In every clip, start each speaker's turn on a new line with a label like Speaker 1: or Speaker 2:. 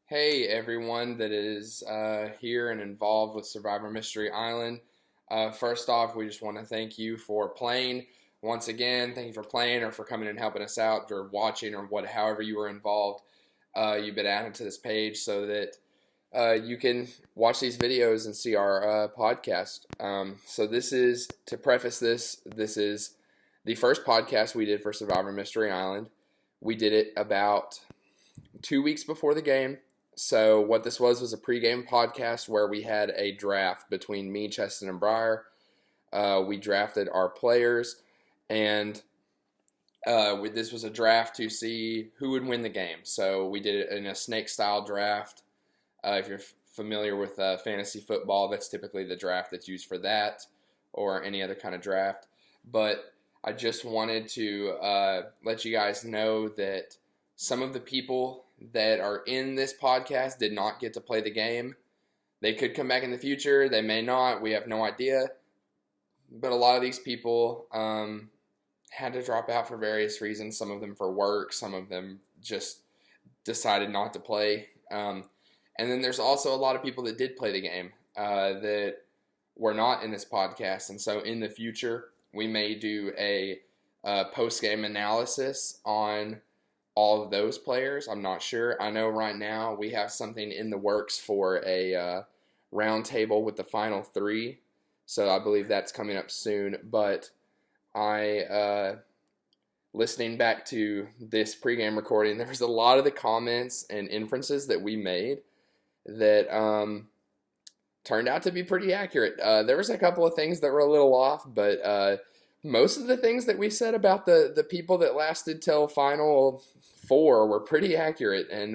Speaker 1: Hey everyone that is here and involved with Survivor Mystery Island. First off, we just want to thank you for playing. Once again, thank you for playing or for coming and helping us out or watching or however you were involved. You've been added to this page so that you can watch these videos and see our podcast. So this is, to preface this is the first podcast we did for Survivor Mystery Island. We did it about 2 weeks before the game. So what this was a pregame podcast where we had a draft between me, Cheston, and Briar. We drafted our players, and this was a draft to see who would win the game. So we did it in a snake-style draft. If you're familiar with fantasy football, that's typically the draft that's used for that or any other kind of draft. But I just wanted to let you guys know that some of the people that are in this podcast did not get to play the game. They could come back in the future. They may not. We have no idea. But a lot of these people had to drop out for various reasons. Some of them for work. Some of them just decided not to play. And then there's also a lot of people that did play the game that were not in this podcast. And so in the future, we may do a post-game analysis on all of those players. I'm not sure. I know right now we have something in the works for a round table with the final three. So I believe that's coming up soon. But listening back to this pregame recording, there was a lot of the comments and inferences that we made that turned out to be pretty accurate. There was a couple of things that were a little off, but most of the things that we said about the people that lasted till final four were pretty accurate, and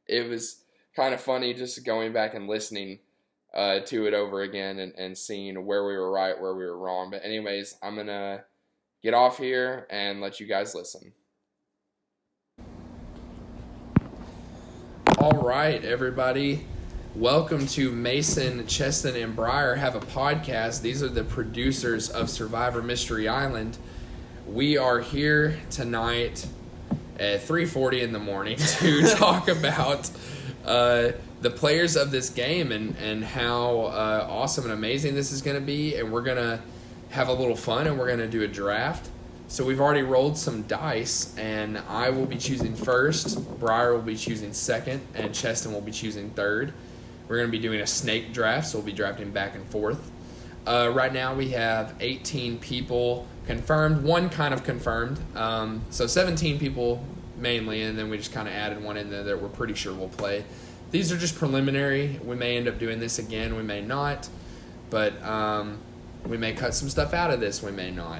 Speaker 1: it was kind of funny just going back and listening to it over again and seeing where we were right, where we were wrong. But anyways, I'm going to get off here and let you guys listen. All right, everybody. Welcome to Mason, Cheston, and Briar Have a Podcast. These are the producers of Survivor Mystery Island. We are here tonight at 3:40 in the morning to talk about the players of this game and how awesome and amazing this is going to be. And we're going to have a little fun, and we're going to do a draft. So we've already rolled some dice, and I will be choosing first, Briar will be choosing second, and Cheston will be choosing third. We're going to be doing a snake draft, so we'll be drafting back and forth. Right now we have 18 people confirmed, one kind of confirmed. So 17 people mainly, and then we just kind of added one in there that we're pretty sure will play. These are just preliminary. We may end up doing this again. We may not. But we may cut some stuff out of this. We may not.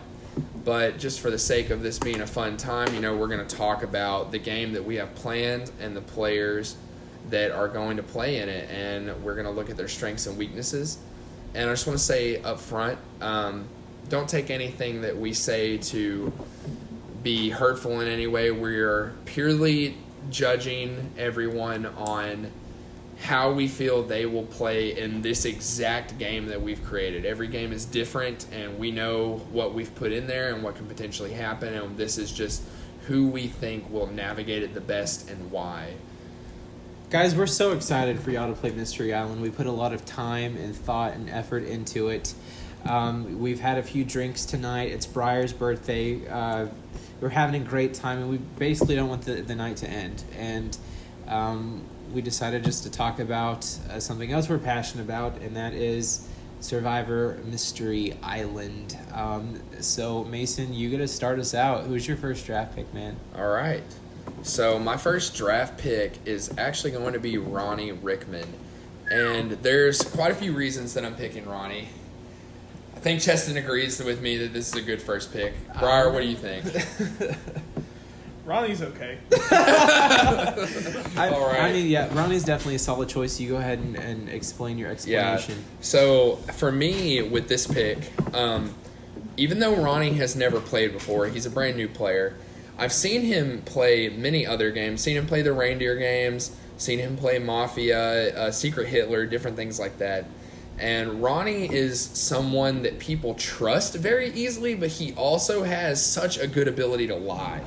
Speaker 1: But just for the sake of this being a fun time, we're going to talk about the game that we have planned and the players that are going to play in it, and we're going to look at their strengths and weaknesses. And I just want to say up front, don't take anything that we say to be hurtful in any way. We're purely judging everyone on how we feel they will play in this exact game that we've created. Every game is different, and we know what we've put in there and what can potentially happen, and this is just who we think will navigate it the best and why.
Speaker 2: Guys, we're so excited for y'all to play Mystery Island. We put a lot of time and thought and effort into it. We've had a few drinks tonight. It's Briar's birthday. We're having a great time, and we basically don't want the night to end. And we decided just to talk about something else we're passionate about, and that is Survivor Mystery Island. So, Mason, you got to start us out. Who's your first draft pick, man?
Speaker 1: All right. So my first draft pick is actually going to be Ronnie Rickman. And there's quite a few reasons that I'm picking Ronnie. I think Cheston agrees with me that this is a good first pick. Briar, what do you think?
Speaker 3: Ronnie's okay.
Speaker 1: All right.
Speaker 2: I mean, yeah, Ronnie's definitely a solid choice. You go ahead and explain your explanation.
Speaker 1: Yeah. So for me, with this pick, even though Ronnie has never played before, he's a brand new player. I've seen him play many other games, seen him play the reindeer games, seen him play Mafia, Secret Hitler, different things like that. And Ronnie is someone that people trust very easily, but he also has such a good ability to lie.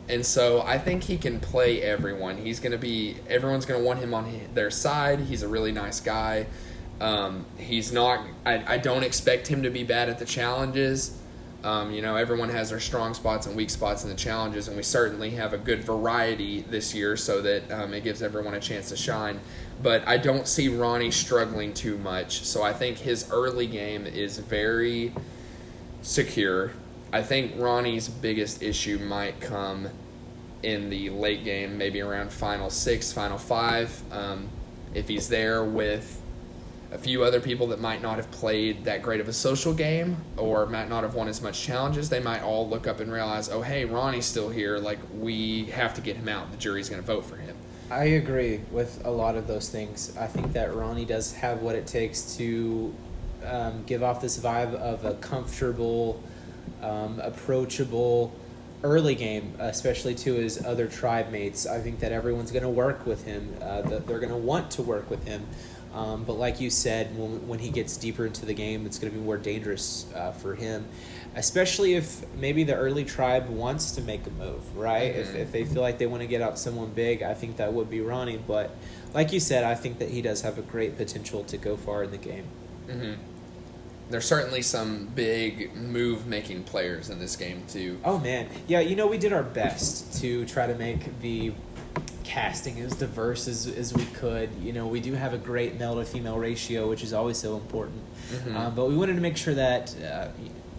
Speaker 1: And so I think he can play everyone. Everyone's going to want him on their side. He's a really nice guy. He's not, I don't expect him to be bad at the challenges. Everyone has their strong spots and weak spots in the challenges, and we certainly have a good variety this year so that it gives everyone a chance to shine. But I don't see Ronnie struggling too much, so I think his early game is very secure. I think Ronnie's biggest issue might come in the late game, maybe around Final 6, Final 5. If he's there with a few other people that might not have played that great of a social game or might not have won as much challenges, they might all look up and realize, oh, hey, Ronnie's still here. Like, we have to get him out. The jury's going to vote for him.
Speaker 2: I agree with a lot of those things. I think that Ronnie does have what it takes to give off this vibe of a comfortable, approachable early game, especially to his other tribe mates. I think that everyone's going to work with him. That they're going to want to work with him. But like you said, when he gets deeper into the game, it's going to be more dangerous for him, especially if maybe the early tribe wants to make a move, right?
Speaker 1: Mm-hmm.
Speaker 2: If they feel like they want to get out someone big, I think that would be Ronnie. But like you said, I think that he does have a great potential to go far in the game.
Speaker 1: Mm-hmm. There's certainly some big move-making players in this game, too.
Speaker 2: Oh, man. Yeah, we did our best to try to make the casting as diverse as we could. We do have a great male to female ratio, which is always so important.
Speaker 1: Mm-hmm.
Speaker 2: But we wanted to make sure that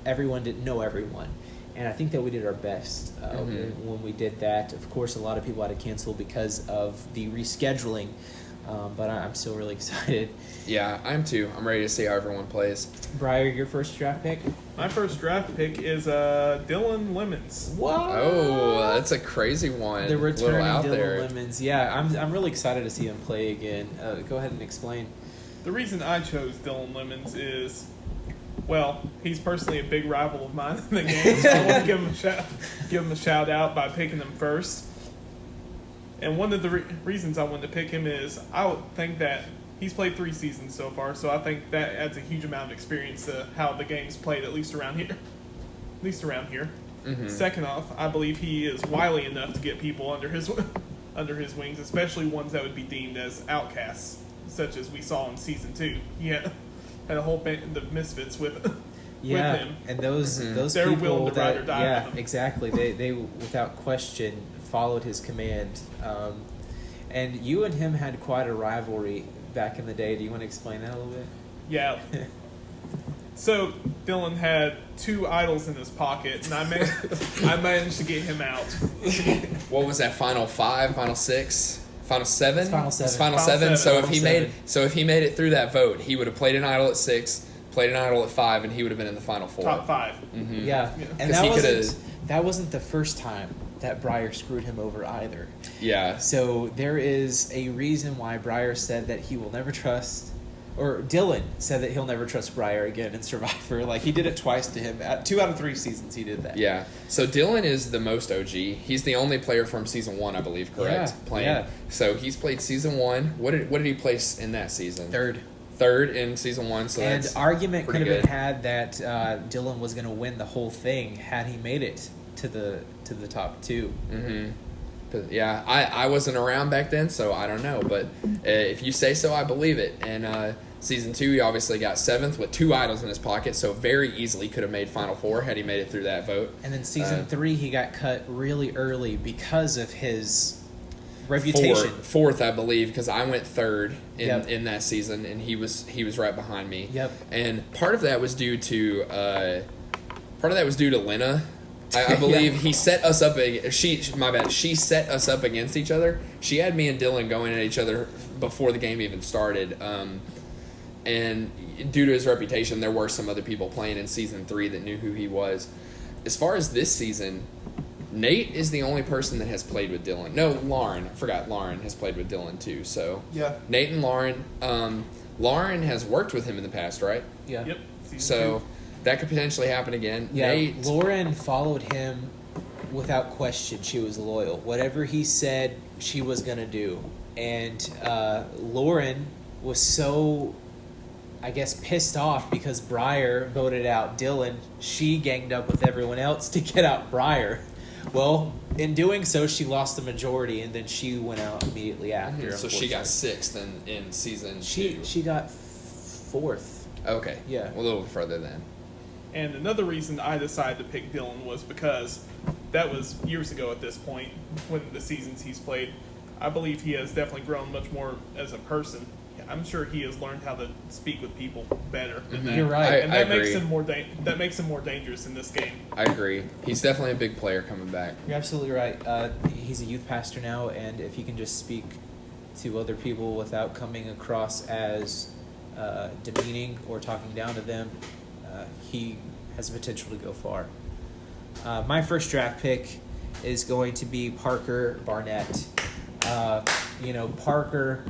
Speaker 2: everyone didn't know everyone, and I think that we did our best when we did that. Of course, a lot of people had to cancel because of the rescheduling, but I'm still really excited.
Speaker 1: Yeah, I am too. I'm ready to see how everyone plays.
Speaker 2: Briar, your first draft pick?
Speaker 3: My first draft pick is Dylan Lemons.
Speaker 2: What?
Speaker 1: Oh, that's a crazy one.
Speaker 2: The returning
Speaker 1: out
Speaker 2: Dylan
Speaker 1: there.
Speaker 2: Lemons. Yeah, I'm really excited to see him play again. Go ahead and explain.
Speaker 3: The reason I chose Dylan Lemons is, well, he's personally a big rival of mine in the game, so I want to give him a shout out by picking him first. And one of the reasons I wanted to pick him is I would think that he's played 3 seasons so far, so I think that adds a huge amount of experience to how the game's played, at least around here.
Speaker 1: Mm-hmm.
Speaker 3: Second off, I believe he is wily enough to get people under his wings, especially ones that would be deemed as outcasts, such as we saw in Season 2. He had a whole band of misfits with him.
Speaker 2: And those
Speaker 3: They're
Speaker 2: people
Speaker 3: willing to ride or die with him.
Speaker 2: Exactly. They without question followed his command. And you and him had quite a rivalry back in the day. Do you want to explain that a little bit?
Speaker 3: Yeah. So Dylan had 2 idols in his pocket, and I managed to get him out.
Speaker 1: What was that? Final 5, Final 6, Final 7?
Speaker 2: It's Final 7.
Speaker 1: It's Final
Speaker 3: Final
Speaker 1: 7. So
Speaker 3: seven.
Speaker 1: if he made it through that vote, he would have played an idol at 6, played an idol at 5, and he would have been in the Final 4.
Speaker 3: Top 5.
Speaker 1: Mm-hmm.
Speaker 2: Yeah. And
Speaker 1: 'Cause
Speaker 2: that wasn't the first time that Briar screwed him over either.
Speaker 1: Yeah.
Speaker 2: So there is a reason why Briar said that he will never trust, or Dylan said that he'll never trust Briar again in Survivor. Like, he did it twice to him. 2 out of 3 seasons he did that.
Speaker 1: Yeah. So Dylan is the most OG. He's the only player from Season 1, I believe, correct?
Speaker 2: Yeah,
Speaker 1: Playing.
Speaker 2: yeah.
Speaker 1: So he's played Season 1. What did he place in that season?
Speaker 2: Third.
Speaker 1: In Season 1, so
Speaker 2: And
Speaker 1: that's
Speaker 2: argument could
Speaker 1: pretty
Speaker 2: have
Speaker 1: good.
Speaker 2: been had that Dylan was going to win the whole thing had he made it to the top 2.
Speaker 1: Mm-hmm. But yeah, I wasn't around back then, so I don't know. But if you say so, I believe it. And Season 2, he obviously got 7th with 2 idols in his pocket, so very easily could have made Final 4 had he made it through that vote.
Speaker 2: And then Season 3, he got cut really early because of his reputation.
Speaker 1: Fourth, I believe, because I went 3rd
Speaker 2: Yep.
Speaker 1: in that season, and he was right behind me.
Speaker 2: Yep.
Speaker 1: And part of that was due to Lena. I believe he set us up. She set us up against each other. She had me and Dylan going at each other before the game even started. And due to his reputation, there were some other people playing in Season 3 that knew who he was. As far as this season, Nate is the only person that has played with Dylan. No, Lauren. I forgot Lauren has played with Dylan too. So
Speaker 3: Yeah.
Speaker 1: Nate and Lauren. Lauren has worked with him in the past, right?
Speaker 2: Yeah.
Speaker 3: Yep. Season
Speaker 1: So
Speaker 3: 2.
Speaker 1: that could potentially happen again.
Speaker 2: Yeah,
Speaker 1: Nate.
Speaker 2: Lauren followed him without question. She was loyal. Whatever he said, she was going to do. And Lauren was so, I guess, pissed off because Briar voted out Dylan. She ganged up with everyone else to get out Briar. Well, In doing so, she lost the majority, and then she went out immediately after.
Speaker 1: So she got 6th in season 2.
Speaker 2: She got 4th.
Speaker 1: Okay.
Speaker 2: Yeah.
Speaker 1: A little further then.
Speaker 3: And another reason I decided to pick Dylan was because that was years ago at this point, when the seasons he's played. I believe he has definitely grown much more as a person. I'm sure he has learned how to speak with people better than that.
Speaker 2: You're right.
Speaker 3: And that makes him more that makes him more dangerous in this game.
Speaker 1: I agree. He's definitely a big player coming back.
Speaker 2: You're absolutely right. He's a youth pastor now, and if he can just speak to other people without coming across as demeaning or talking down to them, he has the potential to go far. My first draft pick is going to be Parker Barnett. Parker,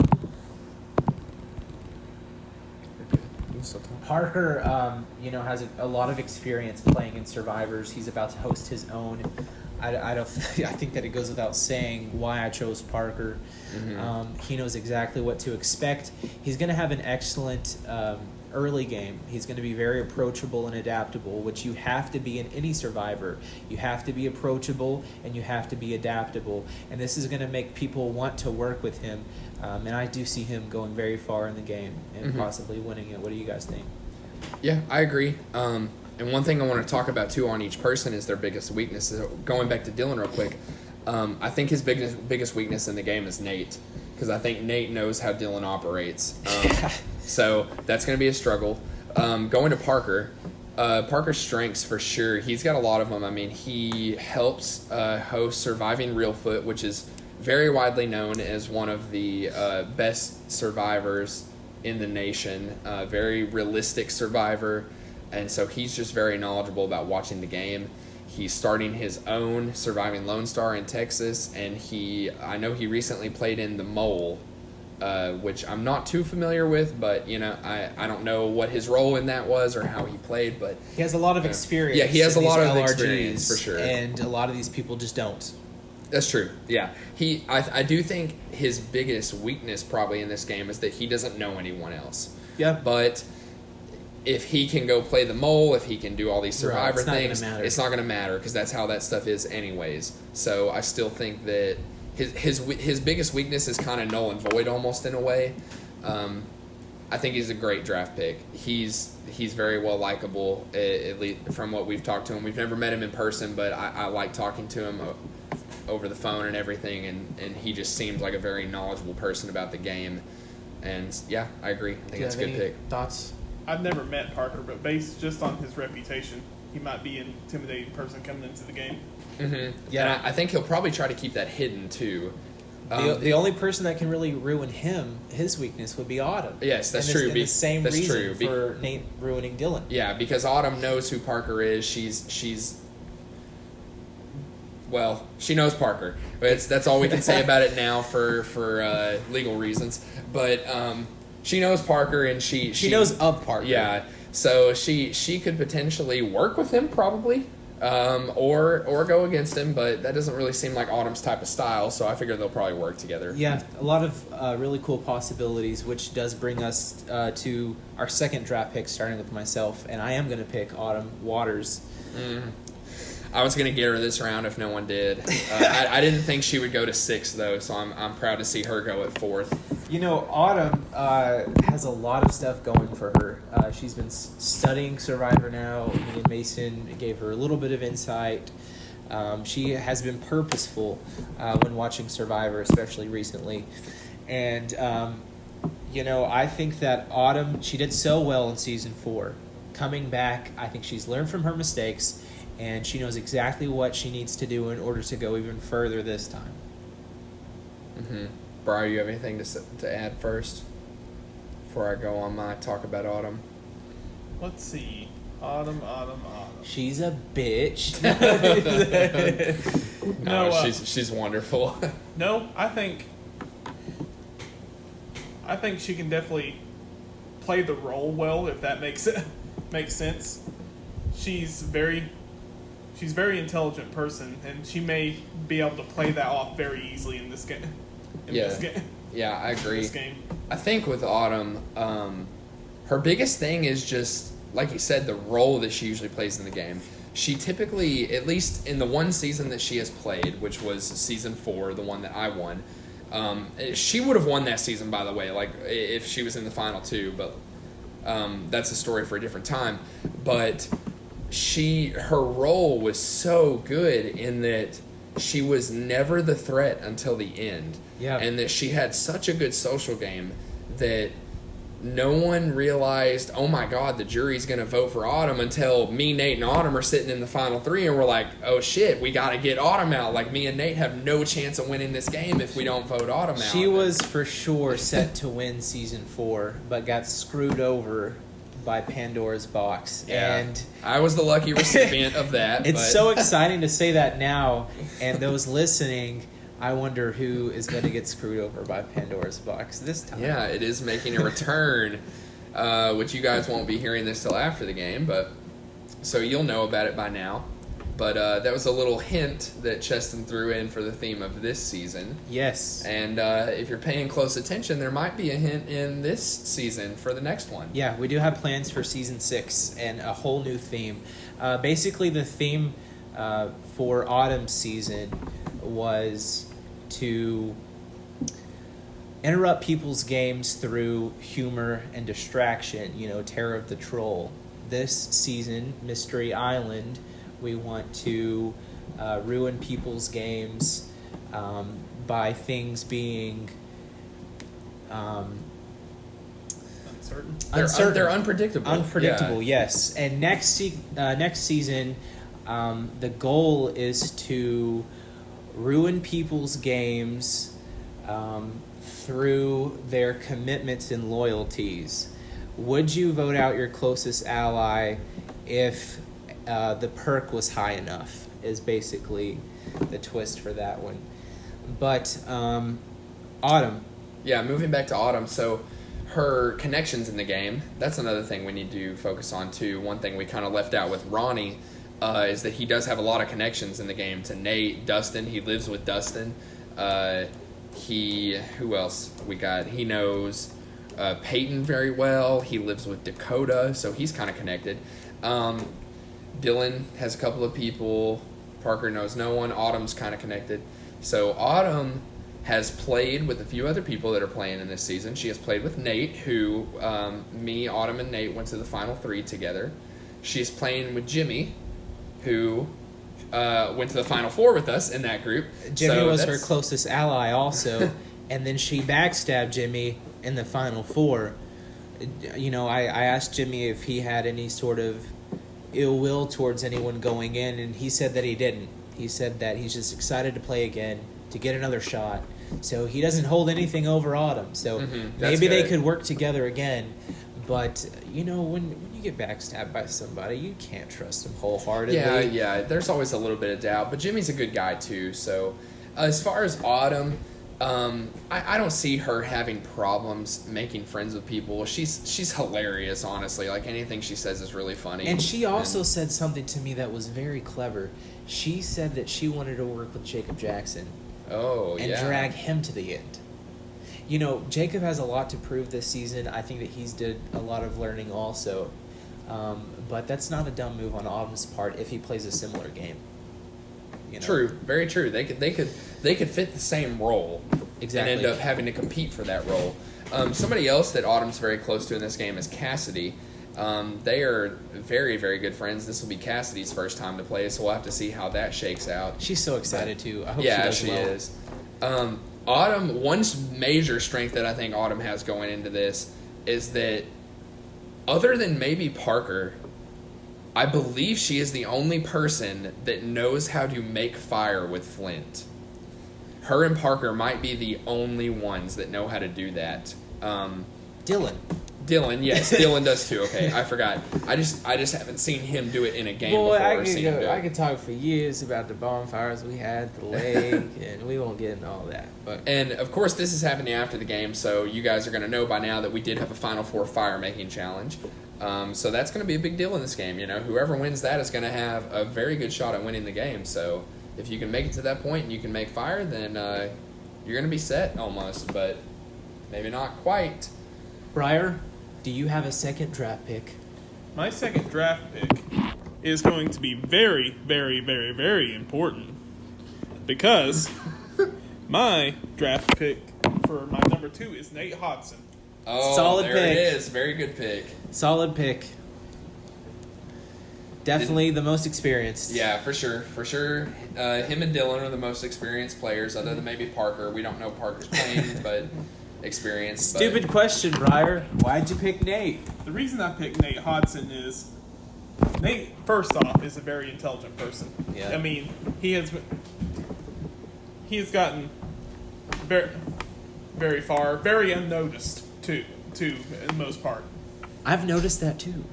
Speaker 2: has a lot of experience playing in Survivors. He's about to host his own. I think that it goes without saying why I chose Parker.
Speaker 1: Mm-hmm.
Speaker 2: He knows exactly what to expect. He's going to have an excellent early game. He's going to be very approachable and adaptable, which you have to be in any Survivor. You have to be approachable and you have to be adaptable. And this is going to make people want to work with him. And I do see him going very far in the game and
Speaker 1: Mm-hmm.
Speaker 2: possibly winning it. What do you guys think?
Speaker 1: Yeah, I agree. And one thing I want to talk about too on each person is their biggest weakness. So going back to Dylan real quick, I think his biggest weakness in the game is Nate, because I think Nate knows how Dylan operates. So that's going to be a struggle. Going to Parker, Parker's strengths for sure. He's got a lot of them. I mean, he helps host Surviving Reelfoot, which is very widely known as one of the best survivors in the nation. Very realistic survivor. And so he's just very knowledgeable about watching the game. He's starting his own Surviving Lone Star in Texas, and I know he recently played in The Mole, which I'm not too familiar with, but I don't know what his role in that was or how he played, but
Speaker 2: He has a lot of experience.
Speaker 1: Yeah, he has a
Speaker 2: in
Speaker 1: lot
Speaker 2: these
Speaker 1: of
Speaker 2: LRGs,
Speaker 1: experience for sure.
Speaker 2: and a lot of these people just don't.
Speaker 1: That's true. Yeah, I do think his biggest weakness probably in this game is that he doesn't know anyone else.
Speaker 2: Yeah,
Speaker 1: But if he can go play the mole, if he can do all these Survivor
Speaker 2: it's not gonna
Speaker 1: things,
Speaker 2: matter.
Speaker 1: it's not going to matter because that's how that stuff is anyways. So I still think that his biggest weakness is kind of null and void almost in a way. I think he's a great draft pick. He's very well likable, at least from what we've talked to him. We've never met him in person, but I like talking to him over the phone and everything, and he just seems like a very knowledgeable person about the game. And yeah, I agree. I think that's a good pick.
Speaker 2: Thoughts?
Speaker 3: I've never met Parker, but based just on his reputation, he might be an intimidating person coming into the game.
Speaker 1: Mm-hmm.
Speaker 2: Yeah.
Speaker 1: And I think he'll probably try to keep that hidden too.
Speaker 2: The only person that can really ruin his weakness would be Autumn.
Speaker 1: Yes, that's
Speaker 2: and
Speaker 1: true.
Speaker 2: And the same
Speaker 1: That's
Speaker 2: reason
Speaker 1: true.
Speaker 2: for Nate ruining Dylan.
Speaker 1: Yeah, because Autumn knows who Parker is. Well, she knows Parker. That's all we can say about it now for legal reasons. But she knows Parker, and she
Speaker 2: knows of Parker.
Speaker 1: Yeah, so she could potentially work with him probably, or go against him. But that doesn't really seem like Autumn's type of style. So I figure they'll probably work together.
Speaker 2: Yeah, a lot of really cool possibilities, which does bring us to our second draft pick, starting with myself, and I am going to pick Autumn Waters.
Speaker 1: I was going to get her this round if no one did. I didn't think she would go to 6th, though, so I'm proud to see her go at 4th.
Speaker 2: Autumn has a lot of stuff going for her. She's been studying Survivor now. Me and Mason gave her a little bit of insight. She has been purposeful when watching Survivor, especially recently. And, I think that Autumn, she did so well in Season 4. Coming back, I think she's learned from her mistakes, and she knows exactly what she needs to do in order to go even further this time.
Speaker 1: Mm-hmm. Briar, you have anything to add first before I go on my talk about Autumn?
Speaker 3: Let's see. Autumn.
Speaker 2: She's a bitch.
Speaker 1: No, she's wonderful.
Speaker 3: No, I think she can definitely play the role well, if that makes sense. She's very intelligent person, and she may be able to play that off very easily in this game.
Speaker 1: Yeah, I agree.
Speaker 3: This game.
Speaker 1: I think with Autumn, her biggest thing is just, like you said, the role that she usually plays in the game. she typically, at least in the one season that she has played, which was season 4, the one that I won, she would have won that season, by the way, like if she was in the final 2, but that's a story for a different time. But her role was so good in that she was never the threat until the end.
Speaker 2: Yeah.
Speaker 1: And that she had such a good social game that no one realized, oh my God, the jury's going to vote for Autumn, until me, Nate, and Autumn are sitting in the final 3 and we're like, oh shit, we got to get Autumn out. Like, me and Nate have no chance of winning this game if we don't vote Autumn out.
Speaker 2: She was for sure set to win season 4, but got screwed over by Pandora's box.
Speaker 1: Yeah.
Speaker 2: And
Speaker 1: I was the lucky recipient of that.
Speaker 2: it's so exciting to say that now, and those listening, I wonder who is going to get screwed over by Pandora's box this time.
Speaker 1: Yeah, it is making a return, which you guys won't be hearing this till after the game, but so you'll know about it by now. But that was a little hint that Cheston threw in for the theme of this season.
Speaker 2: Yes.
Speaker 1: And if you're paying close attention, there might be a hint in this season for the next one.
Speaker 2: Yeah, we do have plans for season 6 and a whole new theme. Basically, the theme for Autumn's season was to interrupt people's games through humor and distraction, Terror of the Troll. This season, Mystery Island, we want to ruin people's games by things being
Speaker 3: Uncertain.
Speaker 1: They're unpredictable.
Speaker 2: Unpredictable,
Speaker 1: Yeah.
Speaker 2: yes. And next season, the goal is to ruin people's games through their commitments and loyalties. Would you vote out your closest ally if the perk was high enough, is basically the twist for that one. But Autumn.
Speaker 1: Yeah, moving back to Autumn, so her connections in the game, that's another thing we need to focus on too. One thing we kind of left out with Ronnie is that he does have a lot of connections in the game to Nate, Dustin. He lives with Dustin. Who else we got? He knows Peyton very well. He lives with Dakota, so he's kind of connected. Dylan has a couple of people. Parker knows no one. Autumn's kind of connected. So Autumn has played with a few other people that are playing in this season. She has played with Nate, who me, Autumn, and Nate went to the final 3 together. She's playing with Jimmy, who went to the final 4 with us in that group.
Speaker 2: Jimmy was her closest ally also, and then she backstabbed Jimmy in the final 4. I asked Jimmy if he had any sort of ill will towards anyone going in, and he said that he didn't. He said that he's just excited to play again, to get another shot. So he doesn't hold anything over Autumn. So maybe they could work together again. But, when you get backstabbed by somebody, you can't trust them wholeheartedly.
Speaker 1: Yeah, there's always a little bit of doubt. But Jimmy's a good guy, too. So as far as Autumn, I don't see her having problems making friends with people. She's hilarious, honestly. Like, anything she says is really funny.
Speaker 2: And she also said something to me that was very clever. She said that she wanted to work with Jacob Jackson.
Speaker 1: Oh,
Speaker 2: and drag him to the end. Jacob has a lot to prove this season. I think that he's did a lot of learning also. But that's not a dumb move on Autumn's part if he plays a similar game.
Speaker 1: True, very true. They could fit the same role.
Speaker 2: Exactly.
Speaker 1: And end up having to compete for that role. Somebody else that Autumn's very close to in this game is Cassidy. They are very, very good friends. This will be Cassidy's first time to play, so we'll have to see how that shakes out.
Speaker 2: She's so excited too. I hope
Speaker 1: she is. Autumn, one major strength that I think Autumn has going into this is that other than maybe Parker, I believe she is the only person that knows how to make fire with flint. Her and Parker might be the only ones that know how to do that. Dylan, yes, Dylan does too. Okay, I forgot. I just haven't seen him do it in a game before.
Speaker 2: I could talk for years about the bonfires we had at the lake, and we won't get into all that.
Speaker 1: And of course, this is happening after the game, so you guys are going to know by now that we did have a Final Four fire making challenge. So that's going to be a big deal in this game. Whoever wins that is going to have a very good shot at winning the game. So if you can make it to that point and you can make fire, then you're going to be set almost, but maybe not quite.
Speaker 2: Briar, do you have a second draft pick?
Speaker 3: My second draft pick is going to be very, very, very, very important because my draft pick for my number 2 is Nate Hodson.
Speaker 1: Oh,
Speaker 2: Solid
Speaker 1: there
Speaker 2: pick.
Speaker 1: it is. Very good pick.
Speaker 2: Solid pick. Definitely the most experienced.
Speaker 1: Yeah, for sure. For sure. Him and Dylan are the most experienced players, other than maybe Parker. We don't know Parker's playing, but experienced.
Speaker 2: Stupid question, Briar. Why'd you pick Nate?
Speaker 3: The reason I picked Nate Hodson is Nate, first off, is a very intelligent person.
Speaker 2: Yeah.
Speaker 3: I mean, he has gotten very, very far, very unnoticed too, in the most part.
Speaker 2: I've noticed that too.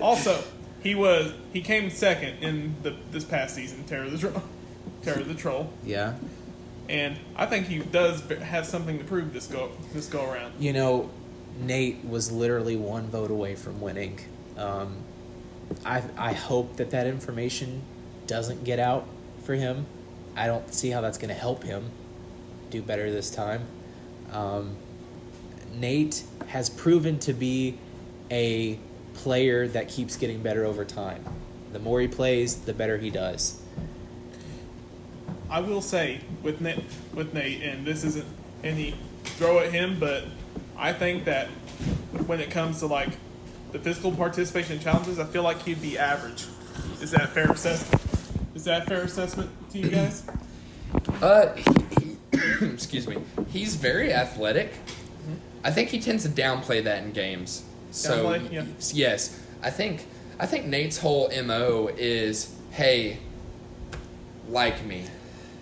Speaker 3: Also, he came second in this past season, Terror the Troll.
Speaker 2: Yeah.
Speaker 3: And I think he does have something to prove this go around.
Speaker 2: You know, Nate was literally 1 vote away from winning. I hope that information doesn't get out for him. I don't see how that's going to help him do better this time. Nate has proven to be a player that keeps getting better over time. The more he plays, the better he does.
Speaker 3: I will say with Nate, and this isn't any throw at him, but I think that when it comes to like the physical participation challenges, I feel like he'd be average. Is that a fair assessment? Is that a fair assessment to you guys?
Speaker 1: Excuse me. He's very athletic. I think he tends to downplay that in games. So
Speaker 3: Downplay? Yeah.
Speaker 1: yes, I think Nate's whole MO is, hey, like me,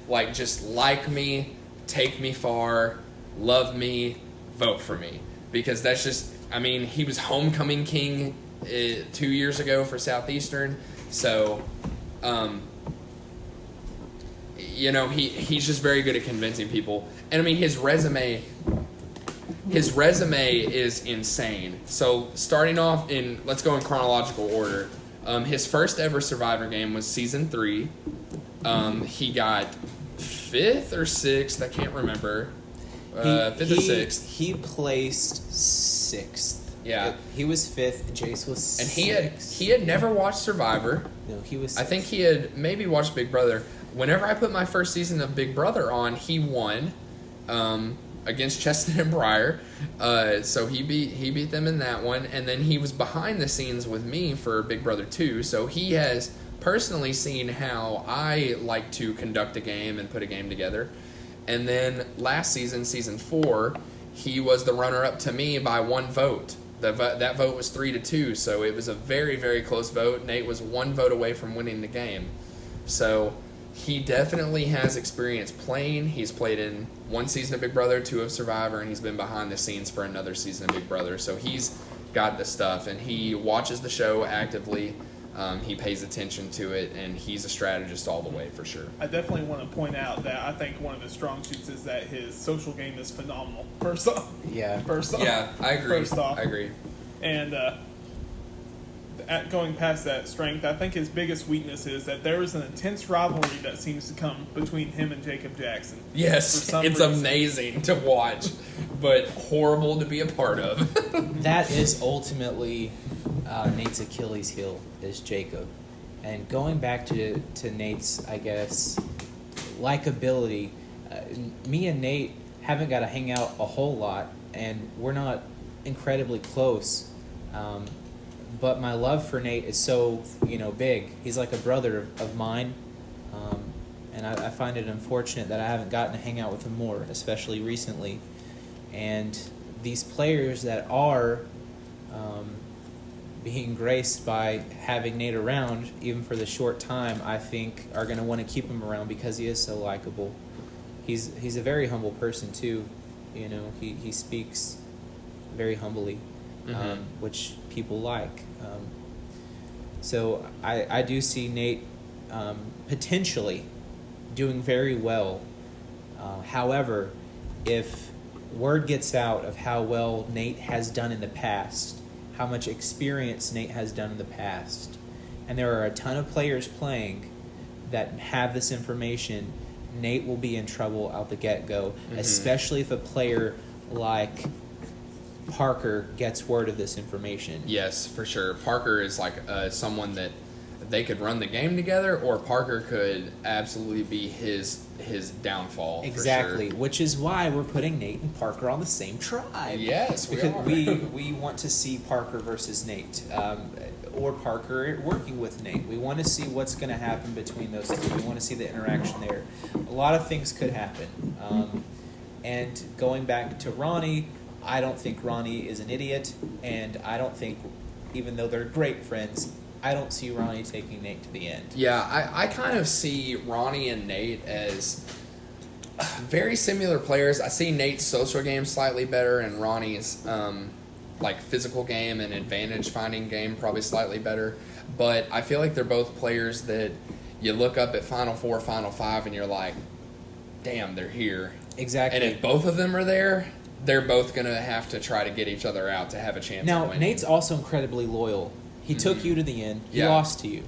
Speaker 1: like just like me, take me far, love me, vote for me, because that's just. I mean, he was homecoming king 2 years ago for Southeastern, so. You know, he's just very good at convincing people. And I mean, his resume is insane. So starting off let's go in chronological order. His first ever Survivor game was season 3. He got 5th or 6th, I can't remember. 5th or 6th.
Speaker 2: He placed 6th.
Speaker 1: Yeah.
Speaker 2: He was 5th, Jace was 6th.
Speaker 1: And he had never watched Survivor.
Speaker 2: No, he was 6th.
Speaker 1: I think he had maybe watched Big Brother. Whenever I put my first season of Big Brother on, he won against Cheston and Briar. So he beat them in that one, and then he was behind the scenes with me for Big Brother 2. So he has personally seen how I like to conduct a game and put a game together. And then last season, season 4, he was the runner-up to me by 1 vote. That vote was 3-2, so it was a very, very close vote. Nate was 1 vote away from winning the game. So he definitely has experience playing. He's played in 1 season of Big Brother, 2 of Survivor, and he's been behind the scenes for another season of Big Brother. So he's got the stuff, and he watches the show actively. He pays attention to it, and he's a strategist all the way for sure.
Speaker 3: I definitely want to point out that I think one of his strong suits is that his social game is phenomenal. First off.
Speaker 2: Yeah.
Speaker 1: Yeah, I agree.
Speaker 3: First off.
Speaker 1: I agree.
Speaker 3: And going past that strength, I think his biggest weakness is that there is an intense rivalry that seems to come between him and Jacob Jackson.
Speaker 1: Yes,
Speaker 3: For some
Speaker 1: it's
Speaker 3: reason.
Speaker 1: amazing to watch, but horrible to be a part of.
Speaker 2: That is ultimately Nate's Achilles heel, is Jacob. And going back to Nate's, I guess, likability, me and Nate haven't got to hang out a whole lot, and we're not incredibly close. But my love for Nate is so, big. He's like a brother of mine, and I find it unfortunate that I haven't gotten to hang out with him more, especially recently. And these players that are being graced by having Nate around, even for the short time, I think are going to want to keep him around because he is so likable. He's a very humble person too. He speaks very humbly, which people like. So I do see Nate potentially doing very well. However, if word gets out of how well Nate has done in the past, how much experience Nate has done in the past, and there are a ton of players playing that have this information, Nate will be in trouble out the get-go, especially if a player like Parker gets word of this information.
Speaker 1: Yes, for sure. Parker is like someone that they could run the game together, or Parker could absolutely be his downfall.
Speaker 2: Exactly,
Speaker 1: for sure.
Speaker 2: which is why we're putting Nate and Parker on the same tribe.
Speaker 1: Yes, we
Speaker 2: because
Speaker 1: are.
Speaker 2: we want to see Parker versus Nate, or Parker working with Nate. We want to see what's going to happen between those two. We want to see the interaction there. A lot of things could happen. And going back to Ronnie, I don't think Ronnie is an idiot, and I don't think, even though they're great friends, I don't see Ronnie taking Nate to the end.
Speaker 1: Yeah, I kind of see Ronnie and Nate as very similar players. I see Nate's social game slightly better, and Ronnie's like physical game and advantage finding game probably slightly better. But I feel like they're both players that you look up at Final Four, Final Five, and you're like, damn, they're here.
Speaker 2: Exactly.
Speaker 1: And if both of them are there, they're both going to have to try to get each other out to have a chance
Speaker 2: Now,
Speaker 1: of winning.
Speaker 2: Nate's also incredibly loyal. He took you to the end. He
Speaker 1: Yeah.
Speaker 2: lost to you.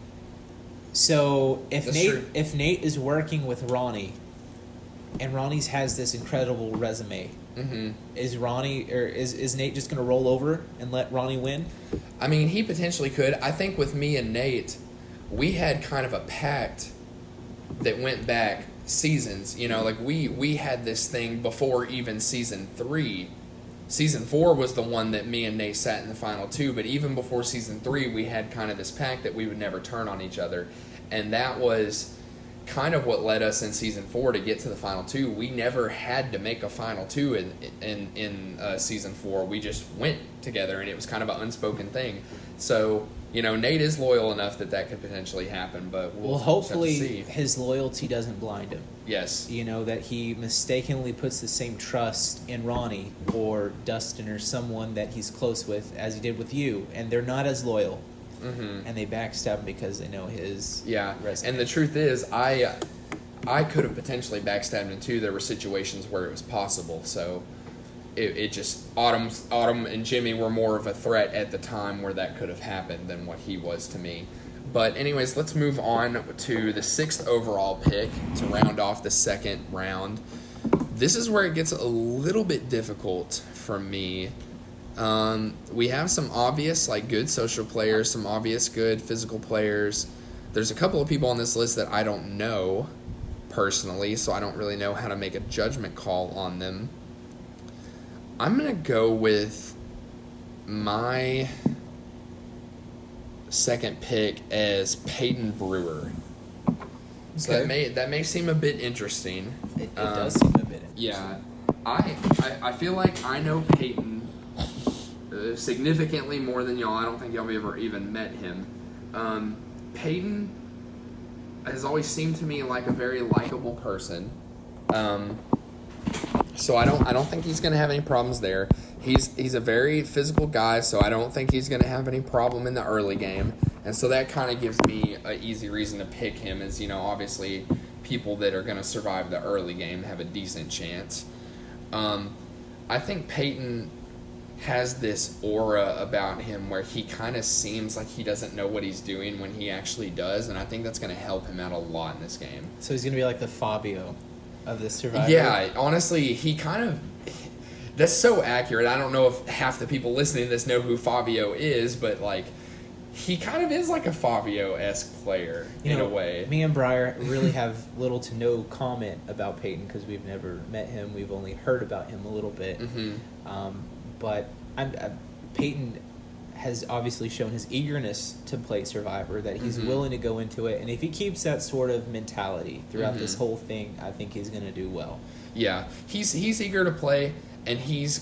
Speaker 2: So if
Speaker 1: That's true.
Speaker 2: if Nate is working with Ronnie, and Ronnie's has this incredible resume, is Nate just going to roll over and let Ronnie win?
Speaker 1: I mean, he potentially could. I think with me and Nate, we had kind of a pact that went back seasons. You know, like we had this thing before even season 3. Season 4 was the one that me and Nate sat in the final 2, but even before season 3, we had kind of this pact that we would never turn on each other, and that was kind of what led us in season 4 to get to the final 2. We never had to make a final 2 in season 4. We just went together, and it was kind of an unspoken thing. So, you know, Nate is loyal enough that could potentially happen, but we'll
Speaker 2: Hopefully
Speaker 1: have to see.
Speaker 2: his loyalty doesn't blind him.
Speaker 1: Yes.
Speaker 2: You know, that he mistakenly puts the same trust in Ronnie or Dustin or someone that he's close with as he did with you, and they're not as loyal. And they backstab him because they know his resume.
Speaker 1: And the truth is, I could have potentially backstabbed him too. There were situations where it was possible, so it just Autumn and Jimmy were more of a threat at the time where that could have happened than what he was to me. But anyways, let's move on to the 6th overall pick to round off the second round. This is where it gets a little bit difficult for me. We have some obvious, like, good social players, some obvious good physical players. There's a couple of people on this list that I don't know personally, so I don't really know how to make a judgment call on them. I'm going to go with my second pick as Peyton Brewer. So that may seem a bit interesting.
Speaker 2: It does seem a bit interesting.
Speaker 1: Yeah. I feel like I know Peyton significantly more than y'all. I don't think y'all have ever even met him. Peyton has always seemed to me like a very likable person. So I don't think he's going to have any problems there. He's a very physical guy, so I don't think he's going to have any problem in the early game. And so that kind of gives me an easy reason to pick him, as, you know, obviously people that are going to survive the early game have a decent chance. I think Peyton has this aura about him where he kind of seems like he doesn't know what he's doing when he actually does, and I think that's going to help him out a lot in this game.
Speaker 2: So he's going to be like the Fabio of the Survivor?
Speaker 1: Yeah, honestly, he kind of... That's so accurate. I don't know if half the people listening to this know who Fabio is, but, like, he kind of is like a Fabio-esque player in a way.
Speaker 2: Me and Briar really have little to no comment about Peyton because we've never met him. We've only heard about him a little bit. But Peyton has obviously shown his eagerness to play Survivor, that he's willing to go into it. And if he keeps that sort of mentality throughout this whole thing, I think he's going to do well.
Speaker 1: Yeah, he's eager to play, and he's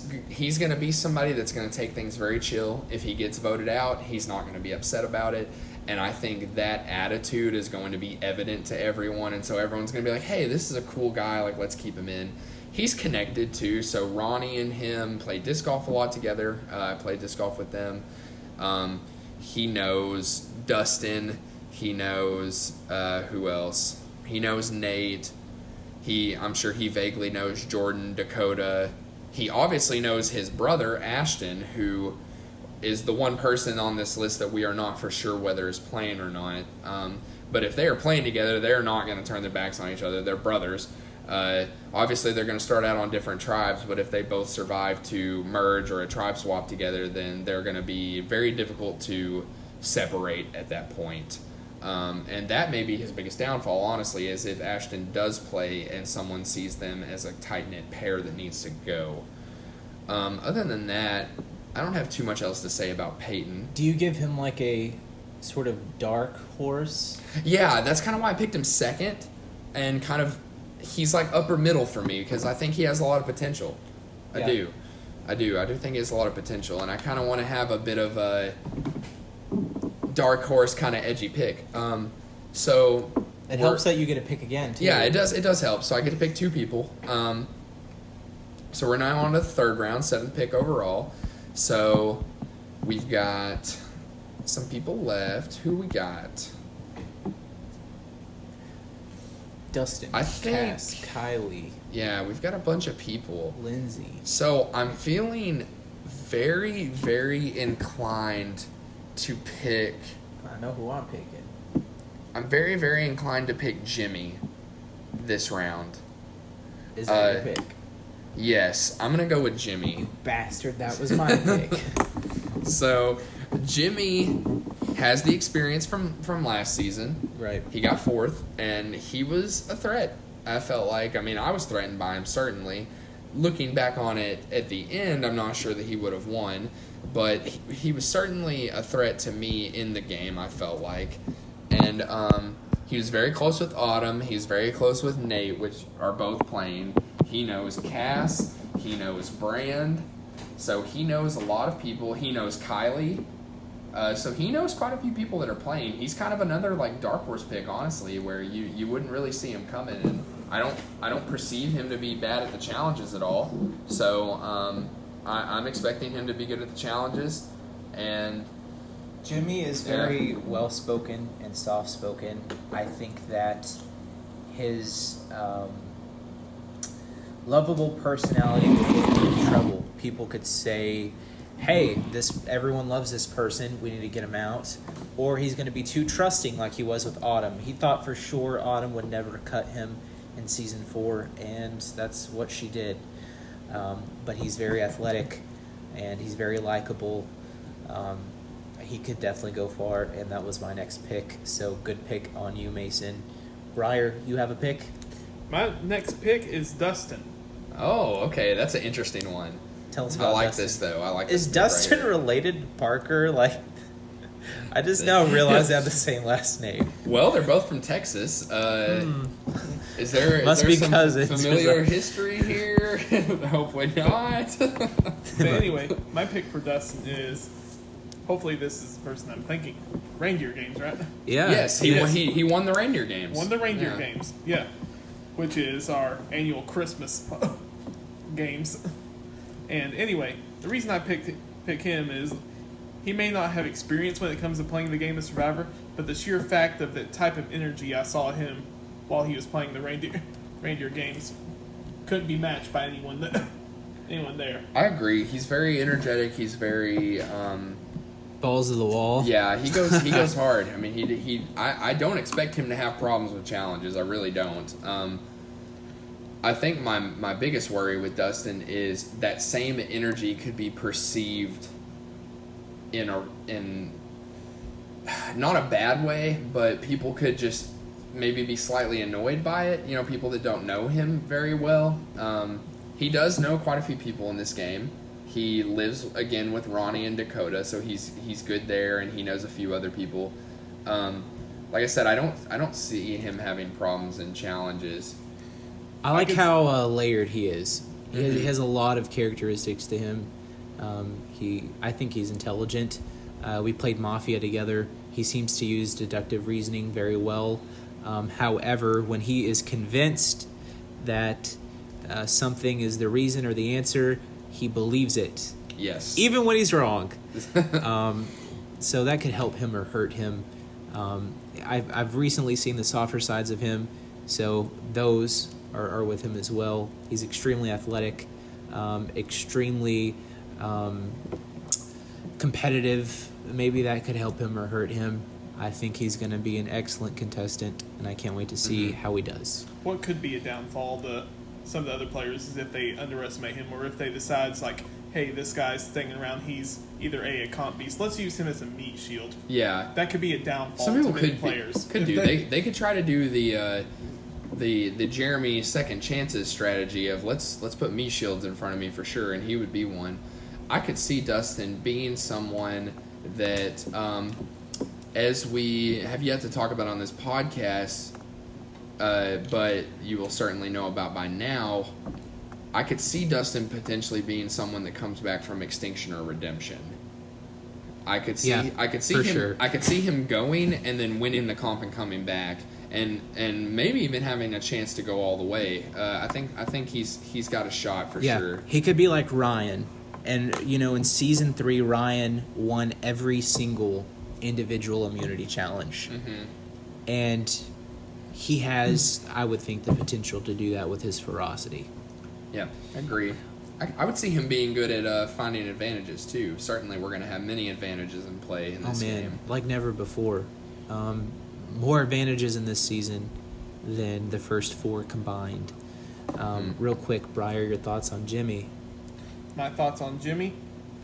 Speaker 1: going to be somebody that's going to take things very chill. If he gets voted out, he's not going to be upset about it. And I think that attitude is going to be evident to everyone. And so everyone's going to be like, hey, this is a cool guy. Like, let's keep him in. He's connected, too. So Ronnie and him play disc golf a lot together. I played disc golf with them. He knows Dustin. He knows who else? He knows Nate. I'm sure he vaguely knows Jordan, Dakota. He obviously knows his brother, Ashton, who is the one person on this list that we are not for sure whether is playing or not. But if they are playing together, they're not going to turn their backs on each other. They're brothers. Obviously, they're going to start out on different tribes, but if they both survive to merge or a tribe swap together, then they're going to be very difficult to separate at that point. And that may be his biggest downfall, honestly, is if Ashton does play and someone sees them as a tight-knit pair that needs to go. Other than that, I don't have too much else to say about Peyton.
Speaker 2: Do you give him like a sort of dark horse?
Speaker 1: Yeah, that's kind of why I picked him second, and kind of he's like upper middle for me because I think he has a lot of potential. I do think he has a lot of potential, and I kind of want to have a bit of a dark horse kind of edgy pick. So
Speaker 2: it helps that you get to pick again too.
Speaker 1: Yeah, it does help. So I get to pick two people. So we're now on to the third round, 7th pick overall. So we've got some people left. Who we got?
Speaker 2: Dustin,
Speaker 1: I think,
Speaker 2: Cass, Kylie.
Speaker 1: Yeah, we've got a bunch of people.
Speaker 2: Lindsay.
Speaker 1: So I'm feeling very, very inclined to pick.
Speaker 2: I know who I'm picking.
Speaker 1: I'm very, very inclined to pick Jimmy this round.
Speaker 2: Is that your pick?
Speaker 1: Yes, I'm going to go with Jimmy.
Speaker 2: You bastard, that was my pick.
Speaker 1: So, Jimmy has the experience from last season.
Speaker 2: Right.
Speaker 1: He got 4th, and he was a threat. I felt like, I was threatened by him, certainly. Looking back on it at the end, I'm not sure that he would have won, but he was certainly a threat to me in the game, I felt like. And he was very close with Autumn. He's very close with Nate, which are both playing. He knows Cass. He knows Brand. So he knows a lot of people. He knows Kylie. So he knows quite a few people that are playing. He's kind of another like dark horse pick, honestly, where you wouldn't really see him coming. And I don't perceive him to be bad at the challenges at all. So I'm expecting him to be good at the challenges. And
Speaker 2: Jimmy is very well-spoken and soft-spoken. I think that his lovable personality would get him in trouble. People could say, hey, everyone loves this person, we need to get him out. Or he's going to be too trusting like he was with Autumn. He thought for sure Autumn would never cut him in Season 4, and that's what she did. But he's very athletic, and he's very likable. He could definitely go far, and that was my next pick. So good pick on you, Mason. Briar, you have a pick?
Speaker 3: My next pick is Dustin.
Speaker 1: oh, okay, that's an interesting one.
Speaker 2: Tell us about
Speaker 1: I like
Speaker 2: Dustin.
Speaker 1: this though. I like
Speaker 2: Is
Speaker 1: this
Speaker 2: Dustin
Speaker 1: right here.
Speaker 2: related to Parker? Like, I just now realized they have the same last name.
Speaker 1: Well, they're both from Texas. Is there
Speaker 2: Must
Speaker 1: is there
Speaker 2: be
Speaker 1: some
Speaker 2: cousins.
Speaker 1: familiar history here? Hopefully not.
Speaker 3: But anyway, my pick for Dustin is, hopefully this is the person I'm thinking. Reindeer games, right?
Speaker 2: Yeah.
Speaker 1: Yes, he won the reindeer games.
Speaker 3: Won the reindeer games, yeah. Which is our annual Christmas games. And anyway, the reason I pick him is he may not have experience when it comes to playing the game of Survivor, but the sheer fact of the type of energy I saw him while he was playing the reindeer games couldn't be matched by anyone there.
Speaker 1: I agree. He's very energetic. He's very
Speaker 2: Balls of the wall.
Speaker 1: yeah. He goes hard. I mean, I don't expect him to have problems with challenges. I really don't. I think my biggest worry with Dustin is that same energy could be perceived in not a bad way, but people could just maybe be slightly annoyed by it. You know, people that don't know him very well. He does know quite a few people in this game. He lives again with Ronnie and Dakota, so he's good there, and he knows a few other people. Like I said, I don't see him having problems in challenges.
Speaker 2: I like how layered he is. He has a lot of characteristics to him. I think he's intelligent. We played Mafia together. He seems to use deductive reasoning very well. However, when he is convinced that something is the reason or the answer, he believes it.
Speaker 1: Yes.
Speaker 2: Even when he's wrong. So that could help him or hurt him. I've recently seen the softer sides of him, so those are with him as well. He's extremely athletic, extremely competitive. Maybe that could help him or hurt him. I think he's going to be an excellent contestant, and I can't wait to see how he does.
Speaker 3: What could be a downfall to some of the other players is if they underestimate him, or if they decide, like, hey, this guy's sticking around, he's either a comp beast. Let's use him as a meat shield.
Speaker 1: Yeah.
Speaker 3: That could be a downfall
Speaker 1: Some people
Speaker 3: to many
Speaker 1: could
Speaker 3: players.
Speaker 1: do. They could try to do the Jeremy second chances strategy of let's put me shields in front of me for sure, and he would be one. I could see Dustin being someone that, as we have yet to talk about on this podcast, but you will certainly know about by now, I could see Dustin potentially being someone that comes back from Extinction or Redemption. I could see him.
Speaker 2: Sure.
Speaker 1: I could see him going and then winning the comp and coming back, and maybe even having a chance to go all the way. I think he's got a shot for sure.
Speaker 2: He could be like Ryan, and in season 3, Ryan won every single individual immunity challenge, and he has, I would think, the potential to do that with his ferocity.
Speaker 1: Yeah, I agree. I would see him being good at finding advantages, too. Certainly we're going to have many advantages in play in this game.
Speaker 2: Like never before. More advantages in this season than the first 4 combined. Real quick, Briar, your thoughts on Jimmy?
Speaker 3: My thoughts on Jimmy?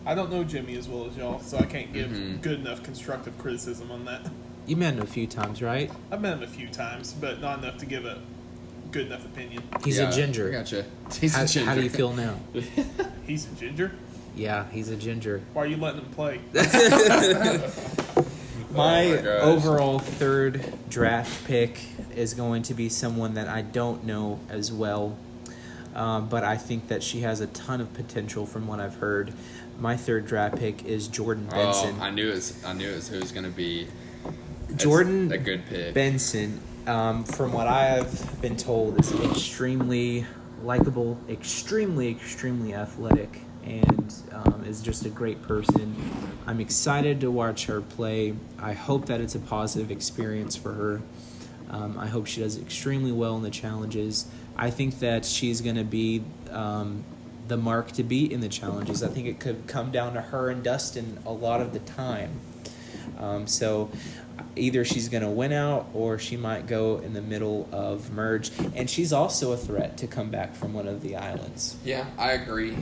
Speaker 3: I don't know Jimmy as well as y'all, so I can't give good enough constructive criticism on that.
Speaker 2: You met him a few times, right?
Speaker 3: I've met him a few times, but not enough to give a good enough opinion.
Speaker 2: He's a ginger.
Speaker 1: I gotcha. He's a ginger.
Speaker 2: How do you feel now?
Speaker 3: He's a ginger?
Speaker 2: Yeah, he's a ginger.
Speaker 3: Why are you letting him play?
Speaker 2: My overall third draft pick is going to be someone that I don't know as well, but I think that she has a ton of potential from what I've heard. My third draft pick is Jordan Benson.
Speaker 1: Oh, I knew it was who's going to be
Speaker 2: Jordan
Speaker 1: a good pick.
Speaker 2: Benson, from what I have been told, is extremely likable, extremely athletic, and is just a great person. I'm excited to watch her play. I hope that it's a positive experience for her. I hope she does extremely well in the challenges. I think that she's going to be the mark to beat in the challenges. I think it could come down to her and Dustin a lot of the time. So either she's going to win out or she might go in the middle of merge. And she's also a threat to come back from one of the islands.
Speaker 1: Yeah, I agree.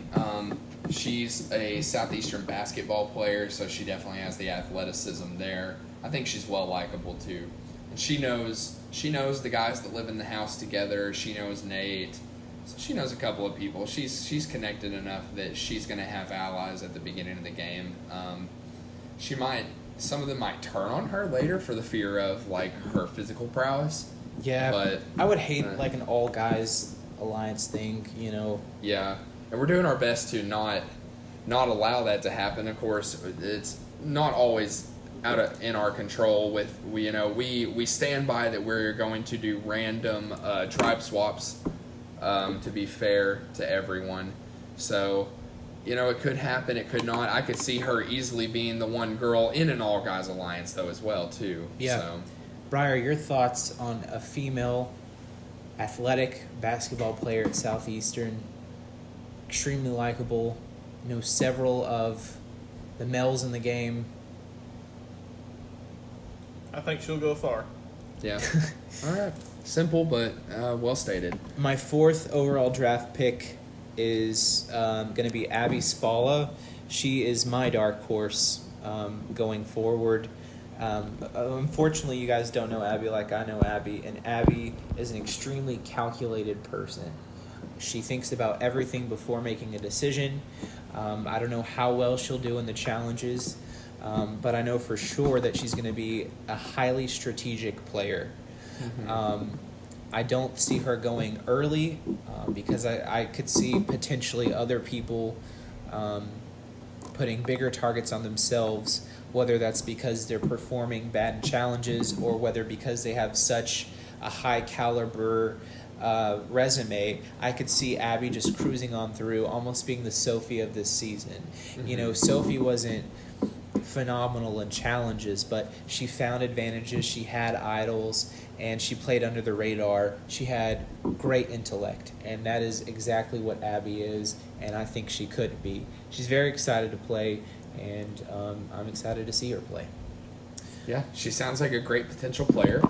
Speaker 1: She's a Southeastern basketball player, so she definitely has the athleticism there. I think she's well likable too. And she knows the guys that live in the house together. She knows Nate. So she knows a couple of people. She's connected enough that she's going to have allies at the beginning of the game. Some of them might turn on her later for the fear of like her physical prowess.
Speaker 2: Yeah,
Speaker 1: but
Speaker 2: I would hate like an all guys alliance thing,
Speaker 1: Yeah, and we're doing our best to not allow that to happen. Of course, it's not always in our control. We stand by that we're going to do random tribe swaps to be fair to everyone. So, it could happen, it could not. I could see her easily being the one girl in an all-guys alliance, though, as well, too.
Speaker 2: Yeah.
Speaker 1: So.
Speaker 2: Briar, your thoughts on a female athletic basketball player at Southeastern, extremely likable, knows several of the males in the game.
Speaker 3: I think she'll go far.
Speaker 1: Yeah. All right. Simple, but well stated.
Speaker 2: My fourth overall draft pick is going to be Abby Spalla. She is my dark horse going forward. Unfortunately, you guys don't know Abby like I know Abby, and Abby is an extremely calculated person. She thinks about everything before making a decision. I don't know how well she'll do in the challenges, but I know for sure that she's going to be a highly strategic player. Mm-hmm. I don't see her going early because I could see potentially other people putting bigger targets on themselves, whether that's because they're performing bad challenges or whether because they have such a high caliber resume. I could see Abby just cruising on through, almost being the Sophie of this season. Mm-hmm. Sophie wasn't phenomenal in challenges, but she found advantages. She had idols, and she played under the radar. She had great intellect, and that is exactly what Abby is, and I think she could be. She's very excited to play, and I'm excited to see her play.
Speaker 1: Yeah, she sounds like a great potential player.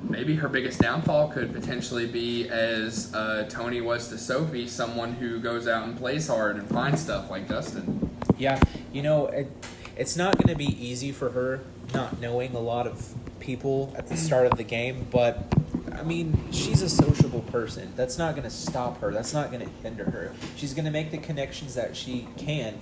Speaker 1: Maybe her biggest downfall could potentially be, as Tony was to Sophie, someone who goes out and plays hard and finds stuff like Justin.
Speaker 2: Yeah, it's not going to be easy for her not knowing a lot of people at the start of the game, but I mean, she's a sociable person. That's not going to stop her. That's not going to hinder her. She's going to make the connections that she can.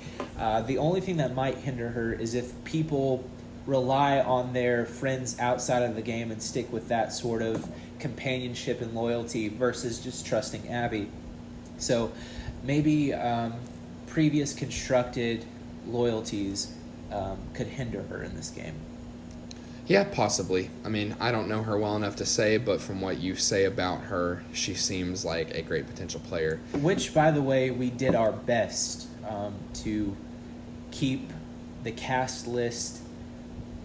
Speaker 2: The only thing that might hinder her is if people rely on their friends outside of the game and stick with that sort of companionship and loyalty versus just trusting Abby. So maybe previous constructed loyalties could hinder her in this game.
Speaker 1: Yeah, possibly. I mean, I don't know her well enough to say, but from what you say about her, she seems like a great potential player.
Speaker 2: Which, by the way, we did our best to keep the cast list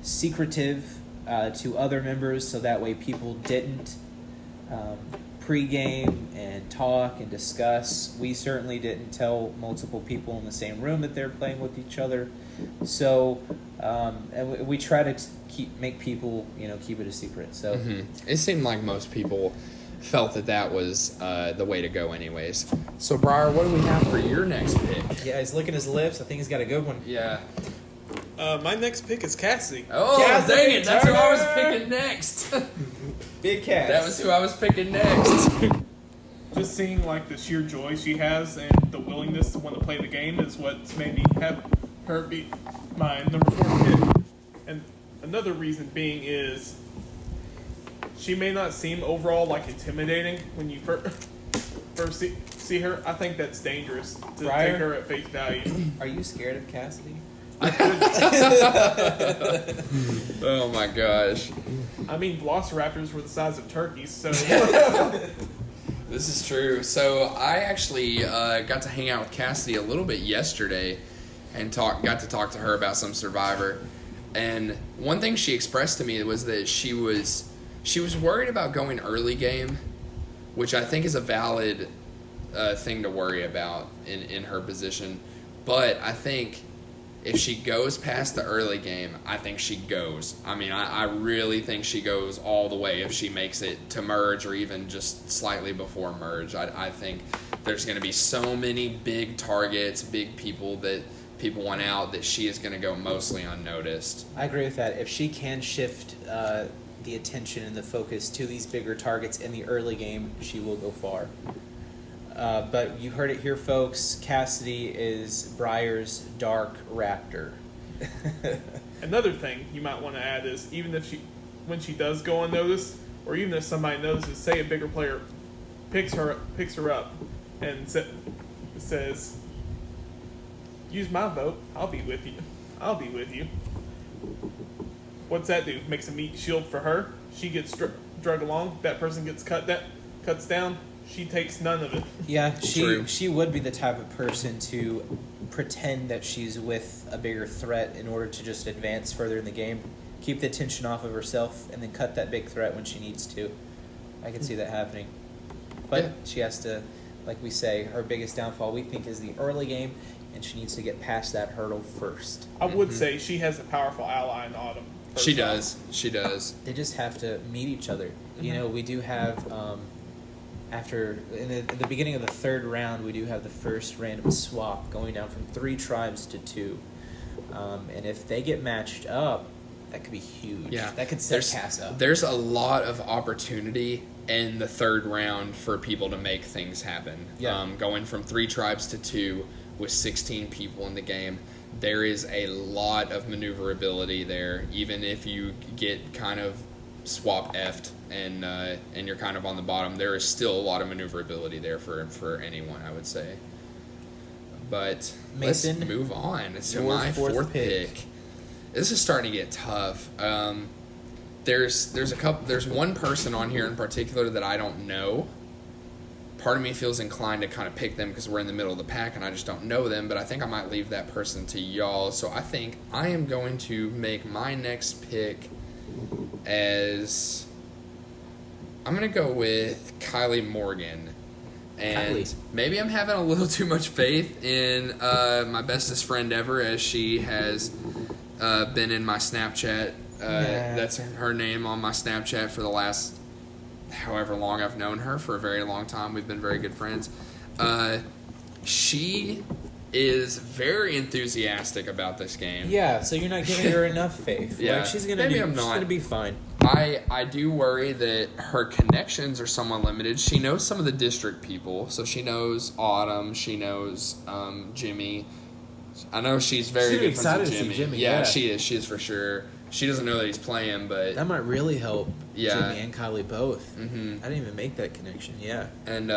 Speaker 2: secretive to other members, so that way people didn't pregame and talk and discuss. We certainly didn't tell multiple people in the same room that they're playing with each other. So, and we try to make people, keep it a secret. So
Speaker 1: It seemed like most people felt that was the way to go anyways. So, Briar, what do we have for your next pick?
Speaker 2: yeah, he's licking his lips. I think he's got a good one.
Speaker 1: Yeah.
Speaker 3: My next pick is Cassie.
Speaker 1: Oh,
Speaker 2: Cassidy,
Speaker 1: dang it. That's who I was
Speaker 2: Turner!
Speaker 1: picking next.
Speaker 2: Big cat.
Speaker 1: That was who I was picking next.
Speaker 3: Just seeing like the sheer joy she has and the willingness to want to play the game is what's made me have her be my number 4 pick. And another reason being is she may not seem overall like intimidating when you first see her. I think that's dangerous to
Speaker 2: Briar?
Speaker 3: take her at face value.
Speaker 2: Are you scared of Cassidy?
Speaker 1: Oh, my gosh.
Speaker 3: I mean, velociraptors were the size of turkeys, so
Speaker 1: This is true. So I actually got to hang out with Cassidy a little bit yesterday and got to talk to her about some Survivor. And one thing she expressed to me was that she was worried about going early game, which I think is a valid thing to worry about in her position. But I think if she goes past the early game, I think she goes. I mean, I really think she goes all the way if she makes it to merge or even just slightly before merge. I think there's going to be so many big targets, big people that people want out, that she is going to go mostly unnoticed.
Speaker 2: I agree with that. If she can shift the attention and the focus to these bigger targets in the early game, she will go far. But you heard it here, folks. Cassidy is Briar's Dark Raptor.
Speaker 3: another thing you might want to add is even if when she does go unnoticed, or even if somebody notices, say a bigger player picks her up and says, "Use my vote. I'll be with you." What's that do? Makes a meat shield for her. She gets drug along. That person gets cuts down. She takes none of it.
Speaker 2: Yeah,
Speaker 1: True.
Speaker 2: she would be the type of person to pretend that she's with a bigger threat in order to just advance further in the game, keep the attention off of herself, and then cut that big threat when she needs to. I can see that happening. But she has to, like we say, her biggest downfall we think is the early game, and she needs to get past that hurdle first.
Speaker 3: I would say she has a powerful ally in Autumn.
Speaker 1: She does. She does.
Speaker 2: They just have to meet each other. We do have in the beginning of the third round, we do have the first random swap going down from 3 tribes to 2, and if they get matched up, that could be huge.
Speaker 1: Yeah,
Speaker 2: that could set Cass up.
Speaker 1: There's a lot of opportunity in the third round for people to make things happen.
Speaker 2: Yeah.
Speaker 1: Going from 3 tribes to 2 with 16 people in the game, there is a lot of maneuverability there. Even if you get kind of swap effed and you're kind of on the bottom, there is still a lot of maneuverability there for anyone, I would say. But
Speaker 2: Mason,
Speaker 1: let's move on to
Speaker 2: your
Speaker 1: my
Speaker 2: fourth
Speaker 1: fourth pick. This is starting to get tough. There's one person on here in particular that I don't know. Part of me feels inclined to kind of pick them because we're in the middle of the pack and I just don't know them, but I think I might leave that person to y'all. So I think I am going to make my next pick as I'm going to go with Kylie Morgan. And
Speaker 2: Kylie.
Speaker 1: Maybe I'm having a little too much faith in my bestest friend ever, as she has been in my Snapchat That's her name on my Snapchat for the last however long I've known her. For a very long time. We've been very good friends. She is very enthusiastic about this game.
Speaker 2: Yeah, so you're not giving her enough faith.
Speaker 1: Yeah,
Speaker 2: like, she's gonna be fine.
Speaker 1: I do worry that her connections are somewhat limited. She knows some of the district people, so she knows Autumn, she knows Jimmy. I know she's very good friends with Jimmy. Yeah, she is for sure. She doesn't know that he's playing, but
Speaker 2: that might really help Jimmy and Kylie both.
Speaker 1: Mm-hmm.
Speaker 2: I didn't even make that connection. Yeah,
Speaker 1: and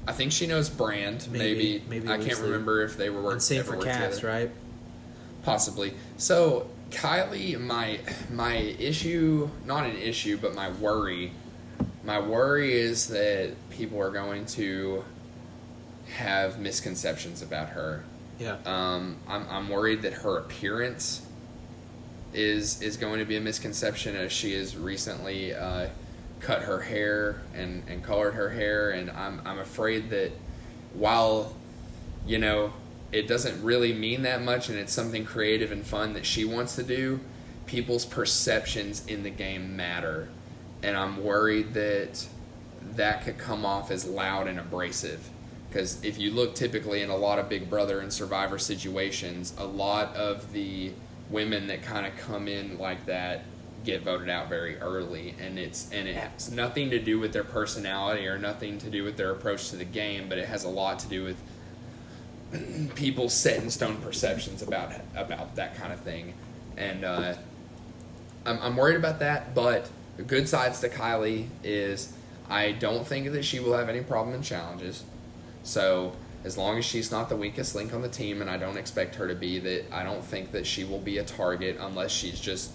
Speaker 1: I think she knows Brand. Maybe I can't remember if they were working.
Speaker 2: And same for Cass, right?
Speaker 1: Possibly. So Kylie, my issue, not an issue, but my worry is that people are going to have misconceptions about her.
Speaker 2: Yeah.
Speaker 1: I'm worried that her appearance is going to be a misconception, as she has recently cut her hair and colored her hair, and I'm afraid that while, you know, it doesn't really mean that much and it's something creative and fun that she wants to do, people's perceptions in the game matter. And I'm worried that could come off as loud and abrasive. Because if you look typically in a lot of Big Brother and Survivor situations, a lot of the women that kind of come in like that get voted out very early, and it has nothing to do with their personality or nothing to do with their approach to the game, but it has a lot to do with people's set in stone perceptions about that kind of thing. And I'm worried about that, but the good sides to Kylie is I don't think that she will have any problem in challenges. So as long as she's not the weakest link on the team, and I don't expect her to be, that I don't think that she will be a target unless she's just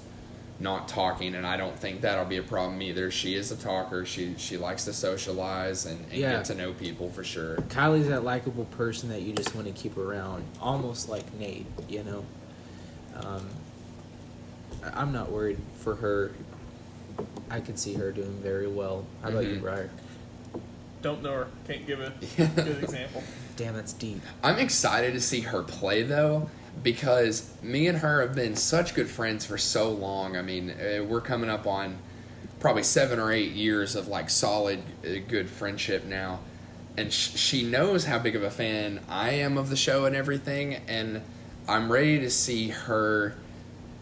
Speaker 1: not talking, and I don't think that'll be a problem either. She is a talker. She likes to socialize and get to know people for sure.
Speaker 2: Kylie's that likable person that you just want to keep around, almost like Nate, you know. I'm not worried for her. I could see her doing very well. How about you, Briar?
Speaker 3: Don't know her. Can't give a good example.
Speaker 2: Damn, that's deep.
Speaker 1: I'm excited to see her play, though, because me and her have been such good friends for so long. I mean, we're coming up on probably 7 or 8 years of, like, solid, good friendship now. And she knows how big of a fan I am of the show and everything, and I'm ready to see her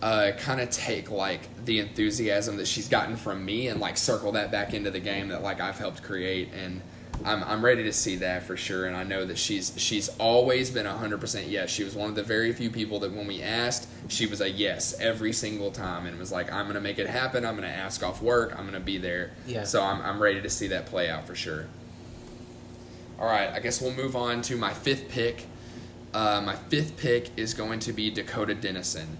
Speaker 1: kind of take, like, the enthusiasm that she's gotten from me and, like, circle that back into the game that, like, I've helped create. And I'm ready to see that for sure. And I know that she's always been 100% yes. She was one of the very few people that when we asked, she was a yes every single time, and was like, I'm going to make it happen. I'm going to ask off work. I'm going to be there.
Speaker 2: Yeah.
Speaker 1: So I'm ready to see that play out for sure. All right, I guess we'll move on to my fifth pick. My fifth pick is going to be Dakota Dennison.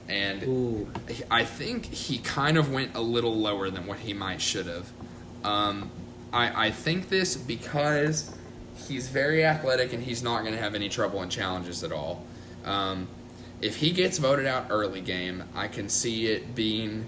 Speaker 1: And
Speaker 2: Ooh.
Speaker 1: I think he kind of went a little lower than what he might should have. I think this because he's very athletic and he's not going to have any trouble in challenges at all. If he gets voted out early game, I can see it being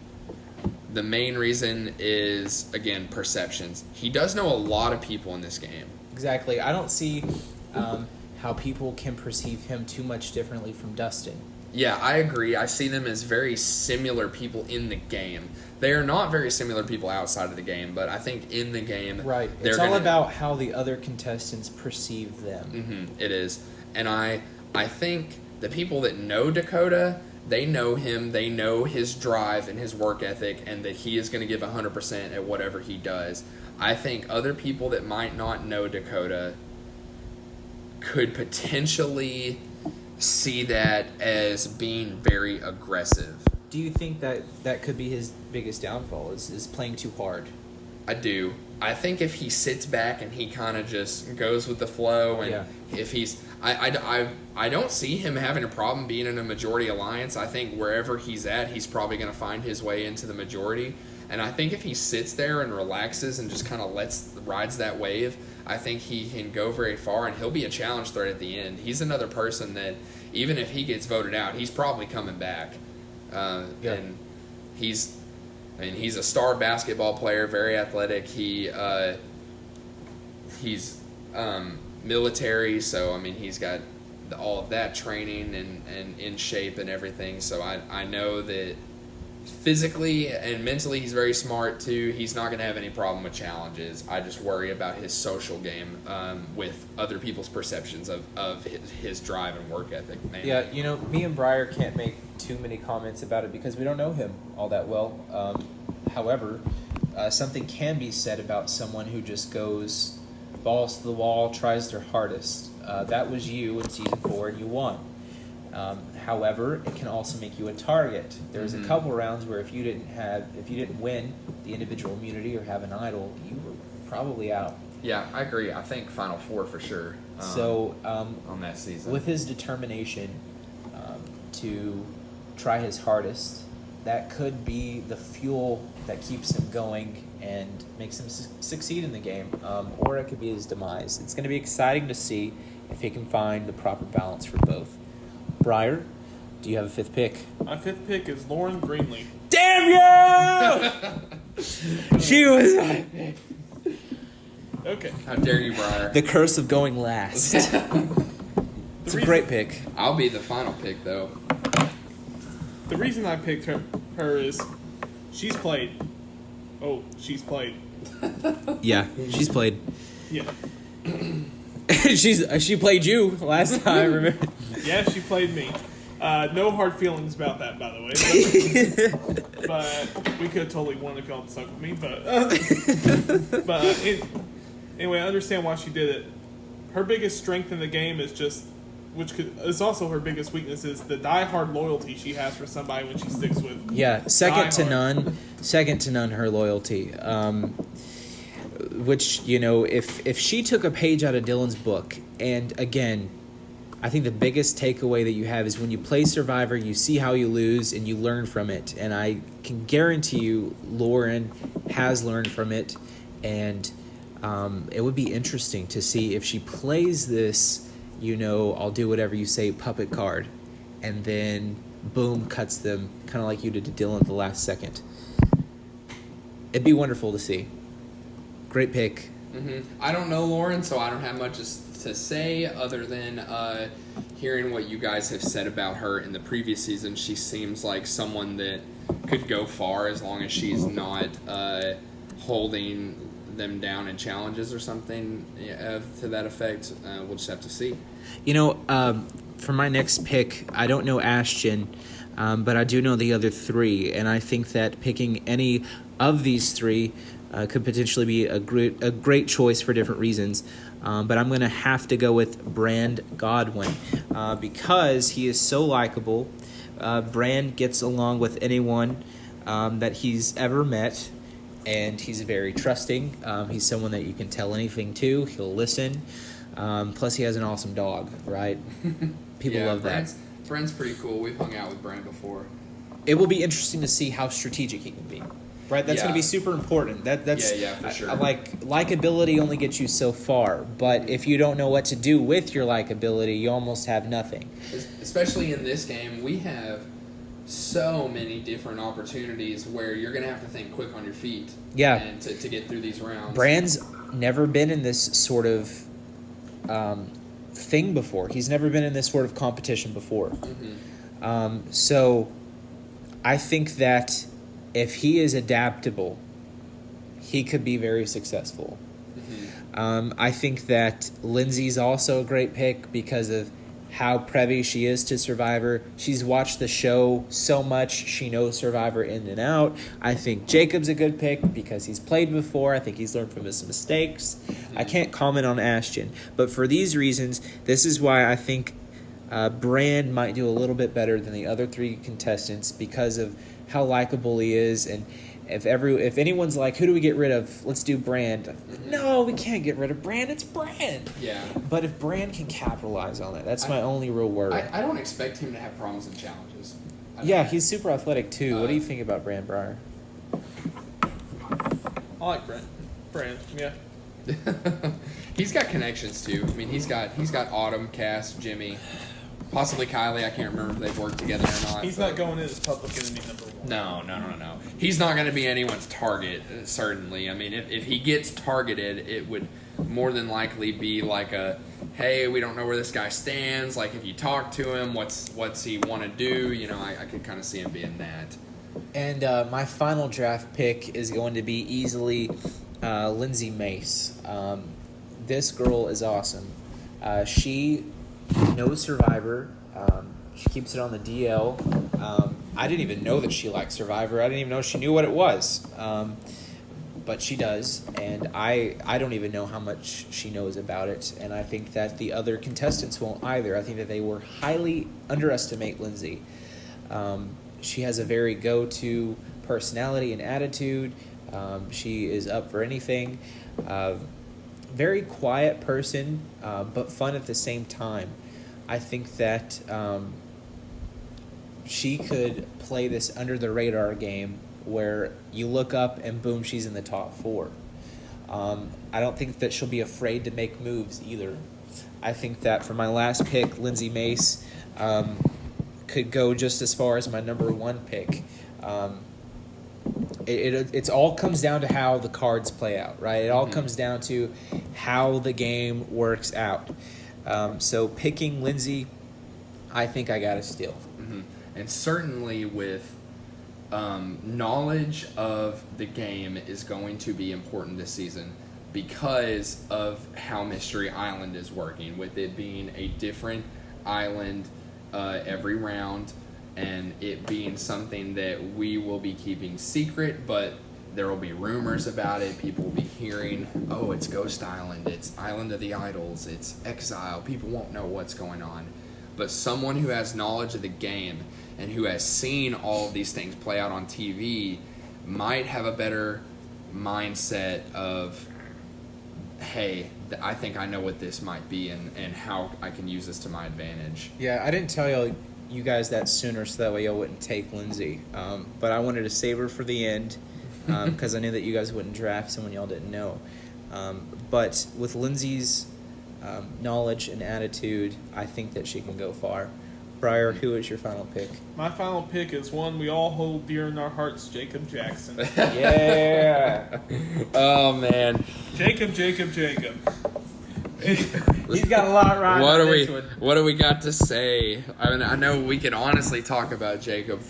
Speaker 1: the main reason is, again, perceptions. He does know a lot of people in this game.
Speaker 2: Exactly. I don't see how people can perceive him too much differently from Dustin.
Speaker 1: Yeah, I agree. I see them as very similar people in the game. They are not very similar people outside of the game, but I think in the game...
Speaker 2: Right. It's all about how the other contestants perceive them.
Speaker 1: Mm-hmm, it is. And I think the people that know Dakota, they know him, they know his drive and his work ethic, and that he is going to give 100% at whatever he does. I think other people that might not know Dakota could potentially see that as being very aggressive.
Speaker 2: Do you think that could be his biggest downfall, is playing too hard?
Speaker 1: I do. I think if he sits back and he kind of just goes with the flow, and if he's... I don't see him having a problem being in a majority alliance. I think wherever he's at, he's probably going to find his way into the majority. And I think if he sits there and relaxes and just kind of rides that wave, I think he can go very far, and he'll be a challenge threat at the end. He's another person that, even if he gets voted out, he's probably coming back. And he's a star basketball player, very athletic. He's military, so I mean he's got all of that training and in shape and everything. So I know that physically and mentally, he's very smart too. He's not going to have any problem with challenges. I just worry about his social game with other people's perceptions of his drive and work ethic. Man.
Speaker 2: Yeah, me and Briar can't make too many comments about it because we don't know him all that well. However, something can be said about someone who just goes balls to the wall, tries their hardest. That was you in season 4, and you won. However, it can also make you a target. There's a couple rounds where if you didn't win the individual immunity or have an idol, you were probably out.
Speaker 1: Yeah, I agree. I think Final Four for sure. On that season,
Speaker 2: with his determination to try his hardest, that could be the fuel that keeps him going and makes him succeed in the game, or it could be his demise. It's going to be exciting to see if he can find the proper balance for both. Briar, do you have a 5th pick?
Speaker 3: My 5th pick is Lauren Greenlee.
Speaker 2: Damn you! She was my pick.
Speaker 3: Okay.
Speaker 1: How dare you, Briar?
Speaker 2: The curse of going last. It's a great pick.
Speaker 1: I'll be the final pick, though.
Speaker 3: The reason I picked her is she's played. Oh, she's played.
Speaker 2: Yeah, she's played.
Speaker 3: Yeah.
Speaker 2: She played you last time, remember?
Speaker 3: Yeah, she played me. No hard feelings about that, by the way. But we could have totally won if y'all stuck with me. Anyway, I understand why she did it. Her biggest strength in the game is is also her biggest weakness, is the die-hard loyalty she has for somebody when she sticks with.
Speaker 2: Yeah, second to none her loyalty. Which, if she took a page out of Dylan's book, and again, I think the biggest takeaway that you have is when you play Survivor, you see how you lose and you learn from it. And I can guarantee you Lauren has learned from it. And it would be interesting to see if she plays this, I'll do whatever you say puppet card. And then, boom, cuts them, kind of like you did to Dylan at the last second. It'd be wonderful to see. Great pick.
Speaker 1: Mm-hmm. I don't know Lauren, so I don't have much to say other than hearing what you guys have said about her in the previous season. She seems like someone that could go far as long as she's not holding them down in challenges or something to that effect. We'll just have to see.
Speaker 2: For my next pick, I don't know Ashton, but I do know the other 3, and I think that picking any of these 3 could potentially be a great choice for different reasons. But I'm going to have to go with Brand Godwin because he is so likable. Brand gets along with anyone that he's ever met, and he's very trusting. He's someone that you can tell anything to. He'll listen. Plus, he has an awesome dog, right? People love that.
Speaker 1: Brand's pretty cool. We've hung out with Brand before.
Speaker 2: It will be interesting to see how strategic he can be. Right, that's going to be super important. That's
Speaker 1: for sure.
Speaker 2: Likability only gets you so far, but if you don't know what to do with your likability, you almost have nothing.
Speaker 1: Especially in this game, we have so many different opportunities where you're going to have to think quick on your feet.
Speaker 2: Yeah,
Speaker 1: and to get through these rounds.
Speaker 2: Brand's never been in this sort of thing before. He's never been in this sort of competition before. Mm-hmm. So I think that if he is adaptable, he could be very successful. Mm-hmm. I think that Lindsay's also a great pick because of how privy she is to Survivor. She's watched the show so much, she knows Survivor in and out. I think Jacob's a good pick because he's played before. I think he's learned from his mistakes. Mm-hmm. I can't comment on Ashton, but for these reasons, this is why I think Brand might do a little bit better than the other 3 contestants because of how likable he is. And if anyone's like, who do we get rid of? Let's do Brand. Mm-hmm. No, we can't get rid of Brand. It's Brand.
Speaker 1: Yeah.
Speaker 2: But if Brand can capitalize on it, that's my only real worry.
Speaker 1: I don't expect him to have problems in challenges.
Speaker 2: Yeah, he's super athletic too. What do you think about Brand, Briar?
Speaker 3: I like Brand. Yeah.
Speaker 1: He's got connections too. I mean, he's got Autumn, Cass, Jimmy, possibly Kylie. I can't remember if they've worked together or not.
Speaker 3: He's not going in as public enemy number 1.
Speaker 1: No. He's not going to be anyone's target, certainly. I mean, if he gets targeted, it would more than likely be like a, hey, we don't know where this guy stands. Like, if you talk to him, what's he want to do? I could kind of see him being that.
Speaker 2: And my final draft pick is going to be easily Lindsay Mace. This girl is awesome. She knows Survivor. She keeps it on the DL. I didn't even know that she liked Survivor. I didn't even know she knew what it was. But she does, and I don't even know how much she knows about it, and I think that the other contestants won't either. I think that they will highly underestimate Lindsay. She has a very go-to personality and attitude. She is up for anything. Very quiet person, but fun at the same time. I think that she could play this under-the-radar game where you look up and boom, she's in the top 4. I don't think that she'll be afraid to make moves either. I think that for my last pick, Lindsay Mace could go just as far as my number 1 pick. It all comes down to how the cards play out, right? It all comes down to how the game works out. So picking Lindsay, I think I got to steal.
Speaker 1: Mm-hmm. And certainly with knowledge of the game is going to be important this season because of how Mystery Island is working, with it being a different island every round, and it being something that we will be keeping secret, but there will be rumors about it. People will be hearing, oh, it's Ghost Island, it's Island of the Idols, it's Exile. People won't know what's going on. But someone who has knowledge of the game and who has seen all of these things play out on TV might have a better mindset of, hey, I think I know what this might be and how I can use this to my advantage.
Speaker 2: Yeah, I didn't tell you guys that sooner so that way y'all wouldn't take Lindsay. But I wanted to save her for the end because I knew that you guys wouldn't draft someone y'all didn't know. But with Lindsay's knowledge and attitude, I think that she can go far. Briar, who is your final pick?
Speaker 3: My final pick is one we all hold dear in our hearts, Jacob Jackson.
Speaker 2: Yeah.
Speaker 1: Oh, man.
Speaker 3: Jacob.
Speaker 2: He's got a lot right.
Speaker 1: What do we got to say? I mean, I know we could honestly talk about Jacob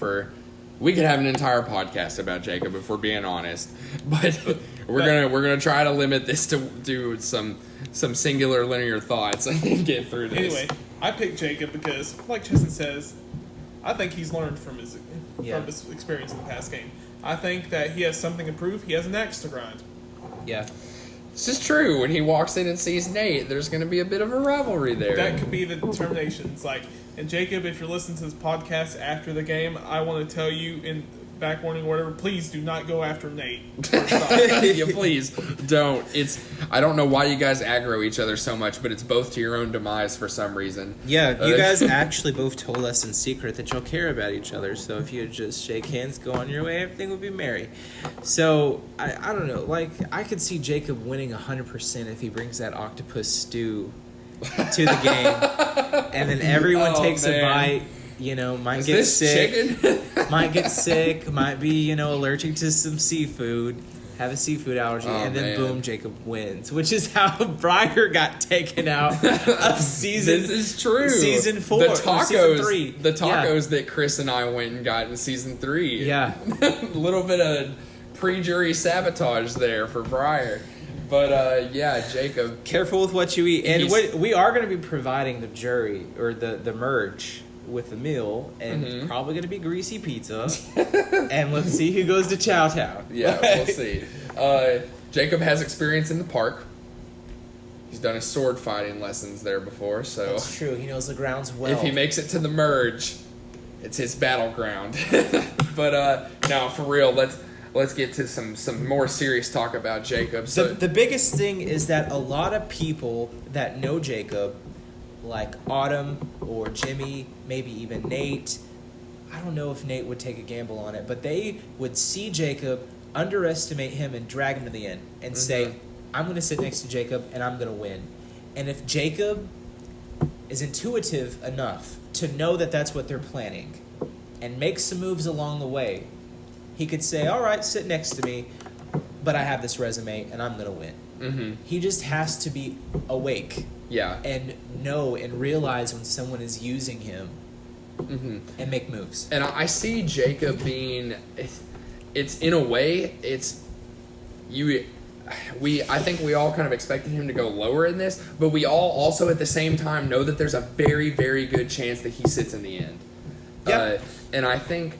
Speaker 1: we could have an entire podcast about Jacob if we're being honest, but we're gonna try to limit this to do some singular linear thoughts and get through this.
Speaker 3: Anyway, I picked Jacob because, like Cheston says, I think he's learned from his experience in the past game. I think that he has something to prove. He has an axe to grind.
Speaker 2: Yeah.
Speaker 1: This is true. When he walks in season 8, there's going to be a bit of a rivalry there.
Speaker 3: That could be the determination. It's like, and Jacob, if you're listening to this podcast after the game, I want to tell you in back warning or whatever, please do not go after Nate.
Speaker 1: Yeah, please don't. I don't know why you guys aggro each other so much, but it's both to your own demise for some reason.
Speaker 2: Yeah, you guys actually both told us in secret that y'all care about each other, so if you just shake hands, go on your way, everything would be merry. So, I don't know, like, I could see Jacob winning 100% if he brings that octopus stew to the game, and then everyone takes a bite. Might get sick. Might get sick. Might be, allergic to some seafood. Have a seafood allergy, and then boom, Jacob wins. Which is how Briar got taken out of season.
Speaker 1: This is true.
Speaker 2: Season 4,
Speaker 1: season
Speaker 2: 3.
Speaker 1: The tacos that Chris and I went and got in season 3.
Speaker 2: Yeah,
Speaker 1: a little bit of pre-jury sabotage there for Briar. But Jacob,
Speaker 2: careful with what you eat. And we are going to be providing the jury or the merge with the meal, and it's probably going to be greasy pizza. And let's see who goes to Chow Town.
Speaker 1: Yeah, we'll see. Jacob has experience in the park. He's done his sword fighting lessons there before, so
Speaker 2: that's true. He knows the grounds well.
Speaker 1: If he makes it to the merge, it's his battleground. But now, for real, let's get to some more serious talk about Jacob. So
Speaker 2: the biggest thing is that a lot of people that know Jacob, like Autumn or Jimmy, maybe even Nate, I don't know if Nate would take a gamble on it, but they would see Jacob, underestimate him, and drag him to the end and say, I'm going to sit next to Jacob and I'm going to win. And if Jacob is intuitive enough to know that that's what they're planning and make some moves along the way, he could say, all right, sit next to me, but I have this resume and I'm going to win. Mm-hmm. He just has to be awake.
Speaker 1: Yeah.
Speaker 2: And know and realize when someone is using him and make moves.
Speaker 1: And I see Jacob being, it's in a way, I think we all kind of expected him to go lower in this, but we all also at the same time know that there's a very, very good chance that he sits in the end.
Speaker 2: Yep.
Speaker 1: And I think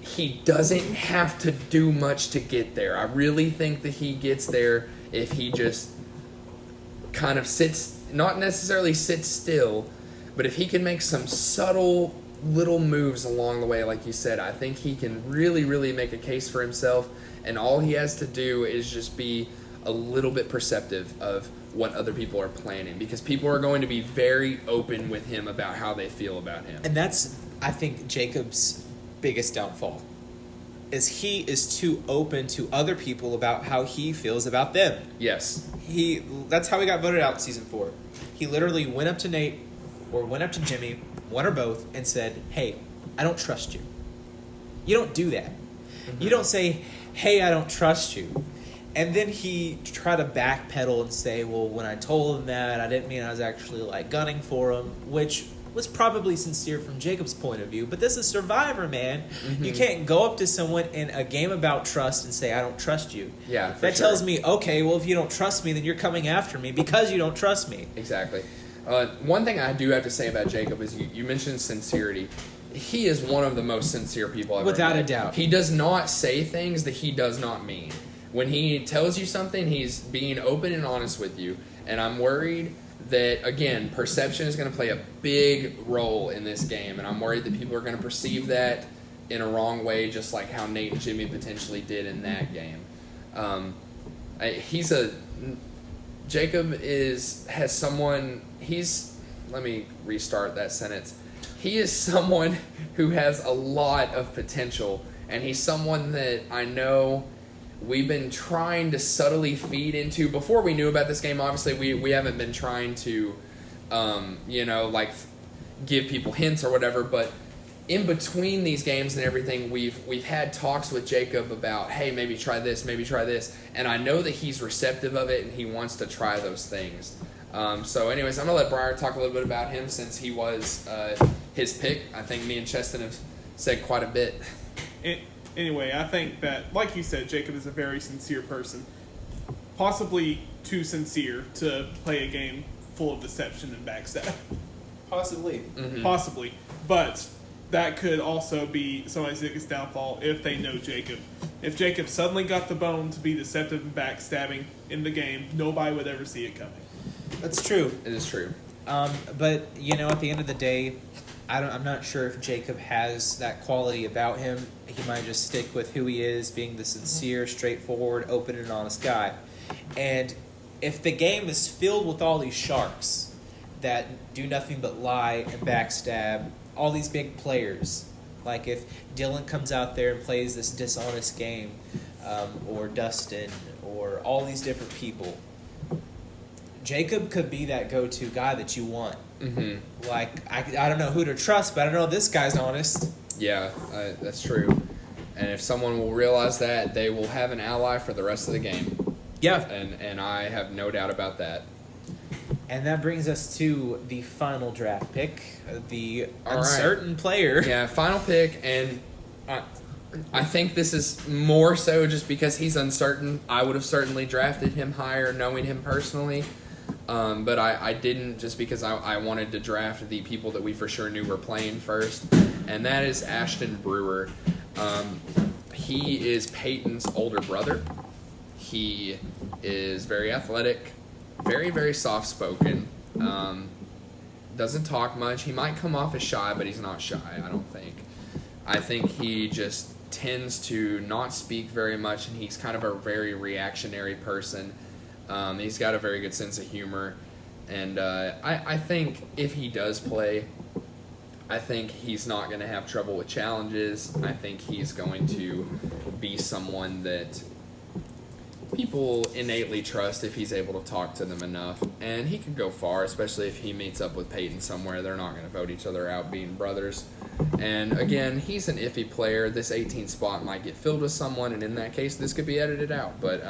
Speaker 1: he doesn't have to do much to get there. I really think that he gets there if he just kind of not necessarily sits still, but if he can make some subtle little moves along the way, like you said, I think he can really, really make a case for himself, and all he has to do is just be a little bit perceptive of what other people are planning, because people are going to be very open with him about how they feel about him.
Speaker 2: And that's, I think, Jacob's biggest downfall, is he is too open to other people about how he feels about them.
Speaker 1: Yes.
Speaker 2: That's how he got voted out in season 4. He literally went up to Nate, or went up to Jimmy, one or both, and said, hey, I don't trust you. You don't do that. Mm-hmm. You don't say, hey, I don't trust you. And then he tried to backpedal and say, well, when I told him that, I didn't mean I was actually, gunning for him, which was probably sincere from Jacob's point of view. But this is Survivor, man. Mm-hmm. You can't go up to someone in a game about trust and say, I don't trust you.
Speaker 1: Yeah,
Speaker 2: That tells me, okay, well, if you don't trust me, then you're coming after me because you don't trust me.
Speaker 1: Exactly. One thing I do have to say about Jacob is you mentioned sincerity. He is one of the most sincere people I've ever met.
Speaker 2: Without a doubt.
Speaker 1: He does not say things that he does not mean. When he tells you something, he's being open and honest with you. And I'm worried that, again, perception is going to play a big role in this game. And I'm worried that people are going to perceive that in a wrong way, just like how Nate and Jimmy potentially did in that game. Let me restart that sentence. He is someone who has a lot of potential, and he's someone that I know we've been trying to subtly feed into. Before we knew about this game, obviously, we haven't been trying to, give people hints or whatever, but in between these games and everything, we've had talks with Jacob about, hey, maybe try this, and I know that he's receptive of it and he wants to try those things. So anyways, I'm going to let Briar talk a little bit about him since he was his pick. I think me and Cheston have said quite a bit.
Speaker 3: Anyway, I think that, like you said, Jacob is a very sincere person. Possibly too sincere to play a game full of deception and backstab.
Speaker 2: Possibly.
Speaker 3: Mm-hmm. Possibly. But that could also be somebody's biggest downfall if they know Jacob. If Jacob suddenly got the bone to be deceptive and backstabbing in the game, nobody would ever see it coming.
Speaker 2: That's true.
Speaker 1: It is true.
Speaker 2: But, at the end of the day, I'm not sure if Jacob has that quality about him. He might just stick with who he is, being the sincere, straightforward, open, and honest guy. And if the game is filled with all these sharks that do nothing but lie and backstab, all these big players, like if Dylan comes out there and plays this dishonest game, or Dustin, or all these different people, Jacob could be that go-to guy that you want. Mm-hmm. I don't know who to trust, but I know this guy's honest.
Speaker 1: Yeah, that's true. And if someone will realize that, they will have an ally for the rest of the game.
Speaker 2: Yeah.
Speaker 1: And I have no doubt about that.
Speaker 2: And that brings us to the final draft pick, the uncertain player.
Speaker 1: Yeah, final pick, and I think this is more so just because he's uncertain. I would have certainly drafted him higher, knowing him personally. But I didn't, just because I wanted to draft the people that we for sure knew were playing first, and that is Ashton Brewer. He is Peyton's older brother. He is very athletic, very, very soft-spoken, doesn't talk much. He might come off as shy, but he's not shy, I don't think. I think he just tends to not speak very much, and he's kind of a very reactionary person. He's got a very good sense of humor, and I think if he does play, I think he's not going to have trouble with challenges. I think he's going to be someone that people innately trust if he's able to talk to them enough, and he could go far, especially if he meets up with Peyton somewhere. They're not going to vote each other out being brothers. And again, he's an iffy player. This 18 spot might get filled with someone, and in that case, this could be edited out. But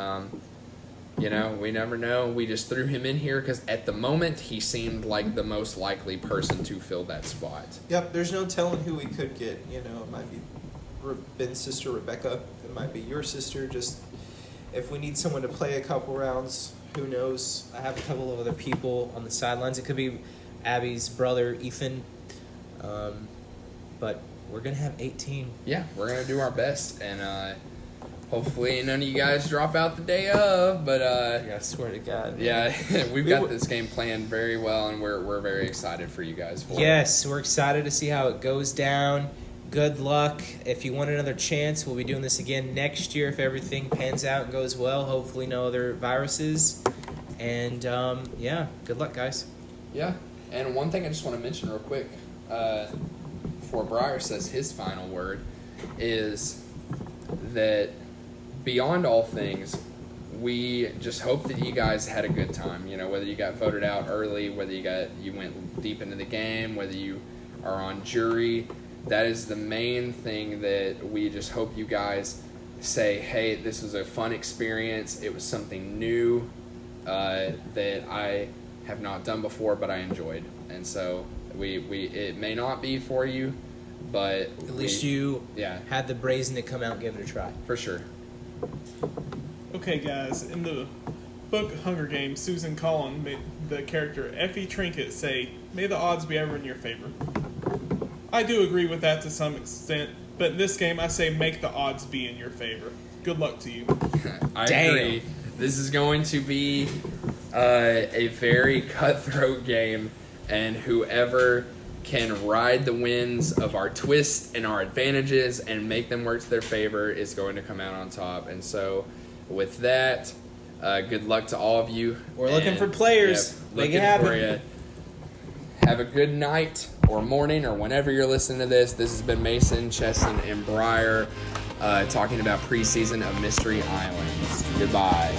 Speaker 1: We never know. We just threw him in here because at the moment he seemed like the most likely person to fill that spot.
Speaker 2: Yep, there's no telling who we could get. It might be Ben's sister, Rebecca. It might be your sister. Just if we need someone to play a couple rounds, who knows? I have a couple of other people on the sidelines. It could be Abby's brother, Ethan. But we're going to have 18.
Speaker 1: Yeah, we're going to do our best. And hopefully none of you guys drop out the day of. But
Speaker 2: I swear to God.
Speaker 1: Yeah, we've got this game planned very well, and we're very excited for you guys for it.
Speaker 2: Yes, we're excited to see how it goes down. Good luck. If you want another chance, we'll be doing this again next year if everything pans out and goes well. Hopefully no other viruses. And, good luck, guys.
Speaker 1: Yeah, and one thing I just want to mention real quick before Briar says his final word is that beyond all things, we just hope that you guys had a good time. Whether you got voted out early, whether you went deep into the game, whether you are on jury, that is the main thing that we just hope you guys say, hey, this was a fun experience. It was something new that I have not done before, but I enjoyed. And so it may not be for you, but
Speaker 2: at least you had the brazen to come out and give it a try.
Speaker 1: For sure.
Speaker 3: Okay, guys, in the book Hunger Games, Susan Collin made the character Effie Trinket say, "May the odds be ever in your favor." I do agree with that to some extent, but in this game I say make the odds be in your favor. Good luck to you.
Speaker 1: I agree. This is going to be a very cutthroat game, and whoever can ride the winds of our twists and our advantages and make them work to their favor is going to come out on top. And so with that, good luck to all of you.
Speaker 2: We're looking for players. Make it happen.
Speaker 1: For you. Have a good night or morning or whenever you're listening to this. This has been Mason, Cheston, and Briar talking about preseason of Mystery Islands. Goodbye.